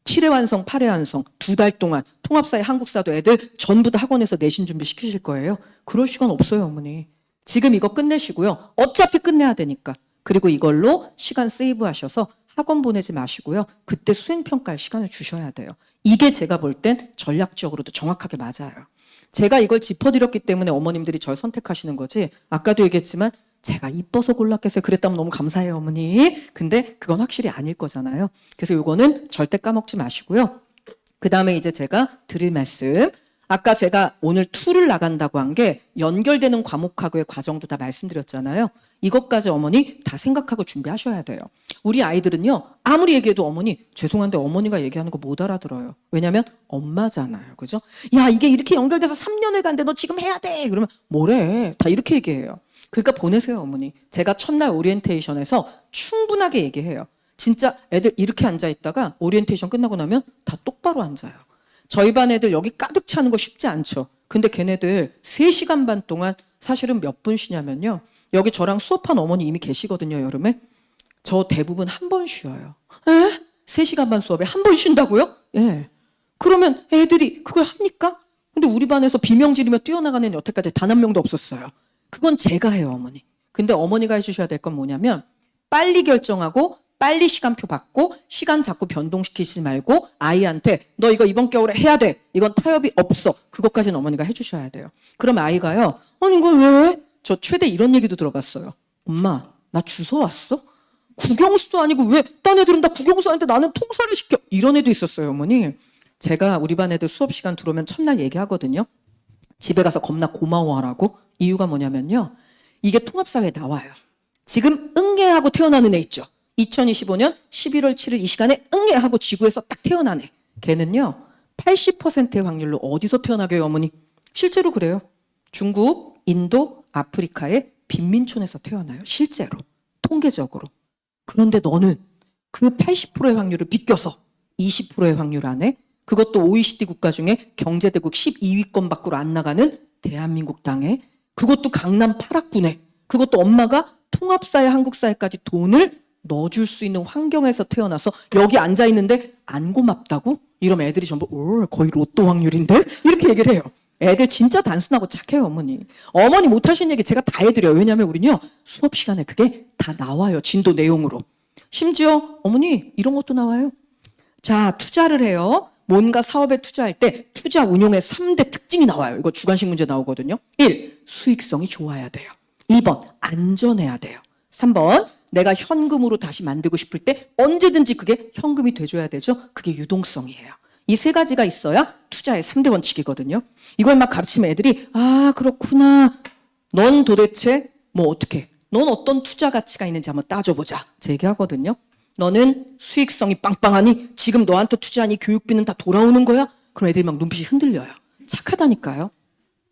7회 완성, 8회 완성 2달 동안 통합사회 한국사도 애들 전부 다 학원에서 내신 준비 시키실 거예요? 그럴 시간 없어요, 어머니. 지금 이거 끝내시고요. 어차피 끝내야 되니까. 그리고 이걸로 시간 세이브 하셔서 학원 보내지 마시고요. 그때 수행평가할 시간을 주셔야 돼요. 이게 제가 볼 땐 전략적으로도 정확하게 맞아요. 제가 이걸 짚어드렸기 때문에 어머님들이 절 선택하시는 거지. 아까도 얘기했지만 제가 이뻐서 골랐겠어요. 그랬다면 너무 감사해요, 어머니. 근데 그건 확실히 아닐 거잖아요. 그래서 이거는 절대 까먹지 마시고요. 그 다음에 이제 제가 드릴 말씀. 아까 제가 오늘 2를 나간다고 한 게 연결되는 과목하고의 과정도 다 말씀드렸잖아요. 이것까지 어머니 다 생각하고 준비하셔야 돼요. 우리 아이들은요. 아무리 얘기해도 어머니 죄송한데 어머니가 얘기하는 거 못 알아들어요. 왜냐하면 엄마잖아요. 그죠? 야 이게 이렇게 연결돼서 3년을 간대. 너 지금 해야 돼. 그러면 뭐래. 다 이렇게 얘기해요. 그러니까 보내세요, 어머니. 제가 첫날 오리엔테이션에서 충분하게 얘기해요. 진짜 애들 이렇게 앉아있다가 오리엔테이션 끝나고 나면 다 똑바로 앉아요. 저희 반 애들 여기 가득 차는 거 쉽지 않죠. 근데 걔네들 3시간 반 동안 사실은 몇 분 쉬냐면요. 여기 저랑 수업한 어머니 이미 계시거든요, 여름에. 저 대부분 한 번 쉬어요. 에? 3시간 반 수업에 한 번 쉰다고요? 예. 그러면 애들이 그걸 합니까? 근데 우리 반에서 비명 지르며 뛰어나가는 애는 여태까지 단 한 명도 없었어요. 그건 제가 해요, 어머니. 근데 어머니가 해주셔야 될 건 뭐냐면 빨리 결정하고 빨리 시간표 받고 시간 자꾸 변동시키지 말고 아이한테 너 이거 이번 겨울에 해야 돼. 이건 타협이 없어. 그것까지는 어머니가 해주셔야 돼요. 그럼 아이가요. 아니 이걸 왜? 저 최대 이런 얘기도 들어봤어요. 엄마 나 주워 왔어? 국영수도 아니고 왜 딴 애들은 다 국영수 하는데 나는 통사를 시켜. 이런 애도 있었어요, 어머니. 제가 우리 반 애들 수업 시간 들어오면 첫날 얘기하거든요. 집에 가서 겁나 고마워하라고. 이유가 뭐냐면요. 이게 통합사회에 나와요. 지금 응애하고 태어나는 애 있죠. 2025년 11월 7일 이 시간에 응애하고 지구에서 딱 태어난 애. 걔는요. 80%의 확률로 어디서 태어나게 해요, 어머니? 실제로 그래요. 중국, 인도, 아프리카의 빈민촌에서 태어나요. 실제로. 통계적으로. 그런데 너는 그 80%의 확률을 비껴서 20%의 확률 안에 그것도 OECD 국가 중에 경제대국 12위권 밖으로 안 나가는 대한민국 땅에 그것도 강남 8학군에 그것도 엄마가 통합사회 한국사회까지 돈을 넣어줄 수 있는 환경에서 태어나서 여기 앉아있는데 안 고맙다고? 이러면 애들이 전부 거의 로또 확률인데? 이렇게 얘기를 해요. 애들 진짜 단순하고 착해요, 어머니. 어머니 못하신 얘기 제가 다 해드려요. 왜냐하면 우리는요 수업 시간에 그게 다 나와요. 진도 내용으로. 심지어 어머니 이런 것도 나와요. 자, 투자를 해요. 뭔가 사업에 투자할 때 투자 운용의 3대 특징이 나와요. 이거 주관식 문제 나오거든요. 1. 수익성이 좋아야 돼요. 2번 안전해야 돼요. 3번 내가 현금으로 다시 만들고 싶을 때 언제든지 그게 현금이 돼줘야 되죠. 그게 유동성이에요. 이 세 가지가 있어야 투자의 3대 원칙이거든요. 이걸 막 가르치면 애들이 아 그렇구나. 넌 도대체 뭐 어떻게 넌 어떤 투자 가치가 있는지 한번 따져보자. 제 얘기하거든요. 너는 수익성이 빵빵하니 지금 너한테 투자하니 교육비는 다 돌아오는 거야? 그럼 애들이 막 눈빛이 흔들려요. 착하다니까요.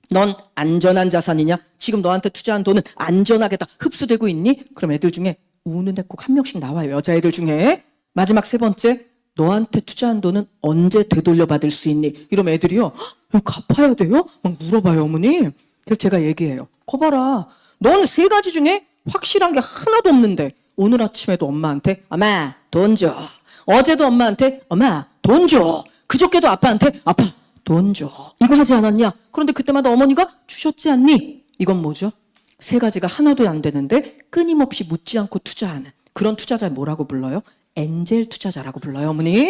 넌 안전한 자산이냐? 지금 너한테 투자한 돈은 안전하게 다 흡수되고 있니? 그럼 애들 중에 우는 애 꼭 한 명씩 나와요. 여자애들 중에. 마지막 세 번째, 너한테 투자한 돈은 언제 되돌려받을 수 있니? 이러면 애들이요. 헉, 갚아야 돼요? 막 물어봐요, 어머니. 그래서 제가 얘기해요. 거봐라. 넌 세 가지 중에 확실한 게 하나도 없는데 오늘 아침에도 엄마한테 엄마 돈 줘. 어제도 엄마한테 엄마 돈 줘. 그저께도 아빠한테 아빠 돈 줘. 이거 하지 않았냐? 그런데 그때마다 어머니가 주셨지 않니? 이건 뭐죠? 세 가지가 하나도 안 되는데 끊임없이 묻지 않고 투자하는 그런 투자자를 뭐라고 불러요? 엔젤 투자자라고 불러요, 어머니.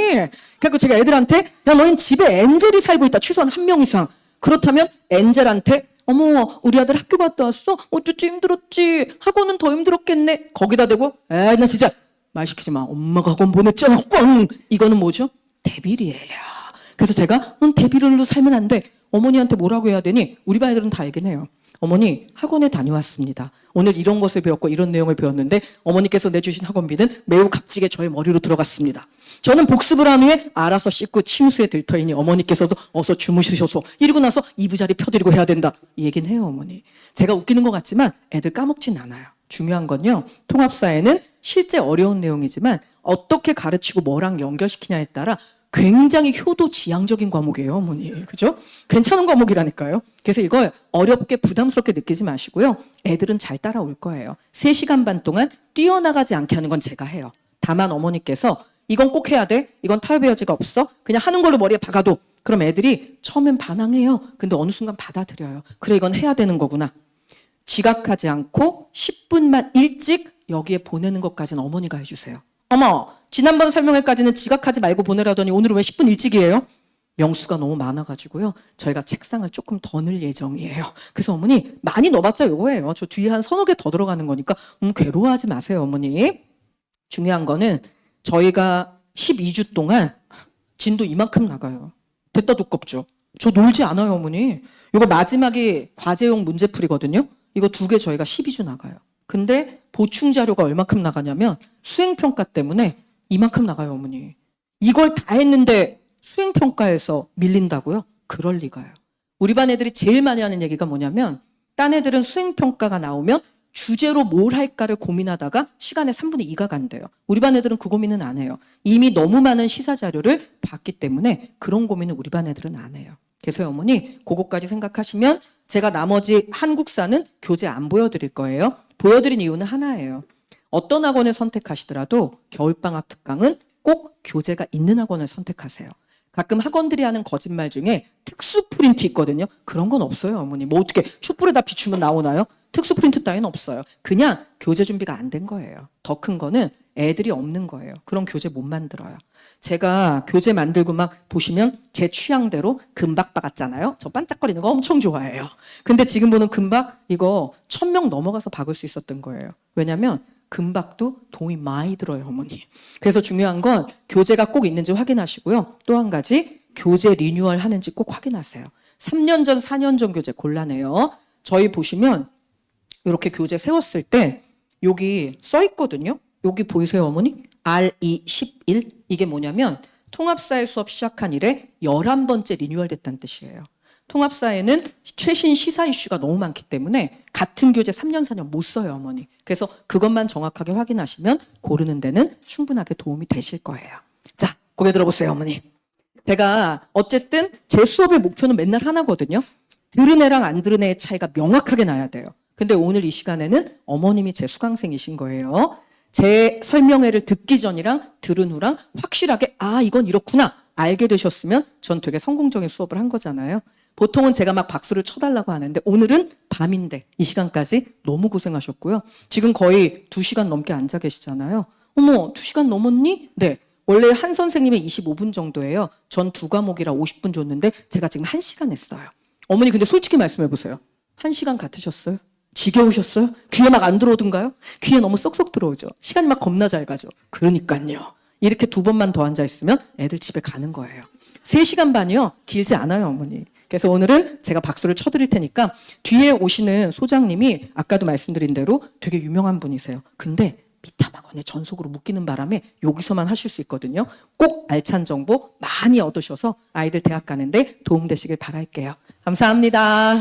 그래서 제가 애들한테 야 너흰 집에 엔젤이 살고 있다. 최소한 한 명 이상. 그렇다면 엔젤한테 어머 우리 아들 학교 갔다 왔어? 어쩌지 힘들었지. 학원은 더 힘들었겠네. 거기다 대고 에이 나 진짜 말 시키지 마. 엄마가 학원 보냈잖아. 꽝. 이거는 뭐죠? 대비리예요. 그래서 제가 대비를로 살면 안 돼. 어머니한테 뭐라고 해야 되니? 우리 반 애들은 다 알긴 해요. 어머니 학원에 다녀왔습니다. 오늘 이런 것을 배웠고 이런 내용을 배웠는데 어머니께서 내주신 학원비는 매우 값지게 저의 머리로 들어갔습니다. 저는 복습을 한 후에 알아서 씻고 침수에 들터이니 어머니께서도 어서 주무시소서. 이러고 나서 이부자리 펴드리고 해야 된다. 이 얘기는 해요, 어머니. 제가 웃기는 것 같지만 애들 까먹진 않아요. 중요한 건요. 통합사회는 실제 어려운 내용이지만 어떻게 가르치고 뭐랑 연결시키냐에 따라 굉장히 효도지향적인 과목이에요, 어머니. 그죠? 괜찮은 과목이라니까요. 그래서 이걸 어렵게 부담스럽게 느끼지 마시고요. 애들은 잘 따라올 거예요. 3시간 반 동안 뛰어나가지 않게 하는 건 제가 해요. 다만 어머니께서 이건 꼭 해야 돼. 이건 타협의 여지가 없어. 그냥 하는 걸로 머리에 박아도. 그럼 애들이 처음엔 반항해요. 근데 어느 순간 받아들여요. 그래 이건 해야 되는 거구나. 지각하지 않고 10분만 일찍 여기에 보내는 것까지는 어머니가 해주세요. 어머 지난번 설명회까지는 지각하지 말고 보내라더니 오늘은 왜 10분 일찍이에요? 명수가 너무 많아가지고요. 저희가 책상을 조금 더 넣을 예정이에요. 그래서 어머니 많이 넣어봤자 요거예요. 저 뒤에 한 서너 개 더 들어가는 거니까 괴로워하지 마세요, 어머니. 중요한 거는 저희가 12주 동안 진도 이만큼 나가요. 됐다 두껍죠. 저 놀지 않아요, 어머니. 이거 마지막이 과제용 문제풀이거든요. 이거 2개 저희가 12주 나가요. 근데 보충 자료가 얼마큼 나가냐면 수행평가 때문에 이만큼 나가요, 어머니. 이걸 다 했는데 수행평가에서 밀린다고요? 그럴 리가요. 우리 반 애들이 제일 많이 하는 얘기가 뭐냐면 딴 애들은 수행평가가 나오면 주제로 뭘 할까를 고민하다가 시간의 3분의 2가 간대요. 우리 반 애들은 그 고민은 안 해요. 이미 너무 많은 시사 자료를 봤기 때문에 그런 고민은 우리 반 애들은 안 해요. 그래서 어머니 그거까지 생각하시면 제가 나머지 한국사는 교재 안 보여드릴 거예요. 보여드린 이유는 하나예요. 어떤 학원을 선택하시더라도 겨울방학 특강은 꼭 교재가 있는 학원을 선택하세요. 가끔 학원들이 하는 거짓말 중에 특수 프린트 있거든요. 그런 건 없어요, 어머니. 뭐 어떻게 촛불에다 비추면 나오나요? 특수 프린트 따위는 없어요. 그냥 교재 준비가 안 된 거예요. 더 큰 거는 애들이 없는 거예요. 그런 교재 못 만들어요. 제가 교재 만들고 막 보시면 제 취향대로 금박 박았잖아요. 저 반짝거리는 거 엄청 좋아해요. 근데 지금 보는 금박 이거 1000명 넘어가서 박을 수 있었던 거예요. 왜냐면 금박도 돈이 많이 들어요, 어머니. 그래서 중요한 건 교재가 꼭 있는지 확인하시고요. 또 한 가지 교재 리뉴얼 하는지 꼭 확인하세요. 3년 전, 4년 전 교재 곤란해요. 저희 보시면 이렇게 교재 세웠을 때 여기 써 있거든요. 여기 보이세요, 어머니? RE11. 이게 뭐냐면 통합사회 수업 시작한 이래 11번째 리뉴얼 됐다는 뜻이에요. 통합사회는 최신 시사 이슈가 너무 많기 때문에 같은 교재 3년, 4년 못 써요, 어머니. 그래서 그것만 정확하게 확인하시면 고르는 데는 충분하게 도움이 되실 거예요. 자, 고개 들어보세요, 어머니. 제가 어쨌든 제 수업의 목표는 맨날 하나거든요. 들은 애랑 안 들은 애의 차이가 명확하게 나야 돼요. 근데 오늘 이 시간에는 어머님이 제 수강생이신 거예요. 제 설명회를 듣기 전이랑 들은 후랑 확실하게 이건 이렇구나 알게 되셨으면 전 되게 성공적인 수업을 한 거잖아요. 보통은 제가 막 박수를 쳐달라고 하는데 오늘은 밤인데 이 시간까지 너무 고생하셨고요. 지금 거의 2시간 넘게 앉아 계시잖아요. 어머, 2시간 넘었니? 네. 원래 한 선생님의 25분 정도예요. 전 2과목이라 50분 줬는데 제가 지금 1시간 했어요. 어머니 근데 솔직히 말씀해 보세요. 1시간 같으셨어요? 지겨우셨어요? 귀에 막 안 들어오던가요? 귀에 너무 쏙쏙 들어오죠. 시간이 막 겁나 잘 가죠. 그러니까요. 이렇게 2번만 더 앉아있으면 애들 집에 가는 거예요. 3시간 반이요. 길지 않아요, 어머니. 그래서 오늘은 제가 박수를 쳐드릴 테니까 뒤에 오시는 소장님이 아까도 말씀드린 대로 되게 유명한 분이세요. 근데 미타마건에 전속으로 묶이는 바람에 여기서만 하실 수 있거든요. 꼭 알찬 정보 많이 얻으셔서 아이들 대학 가는데 도움되시길 바랄게요. 감사합니다.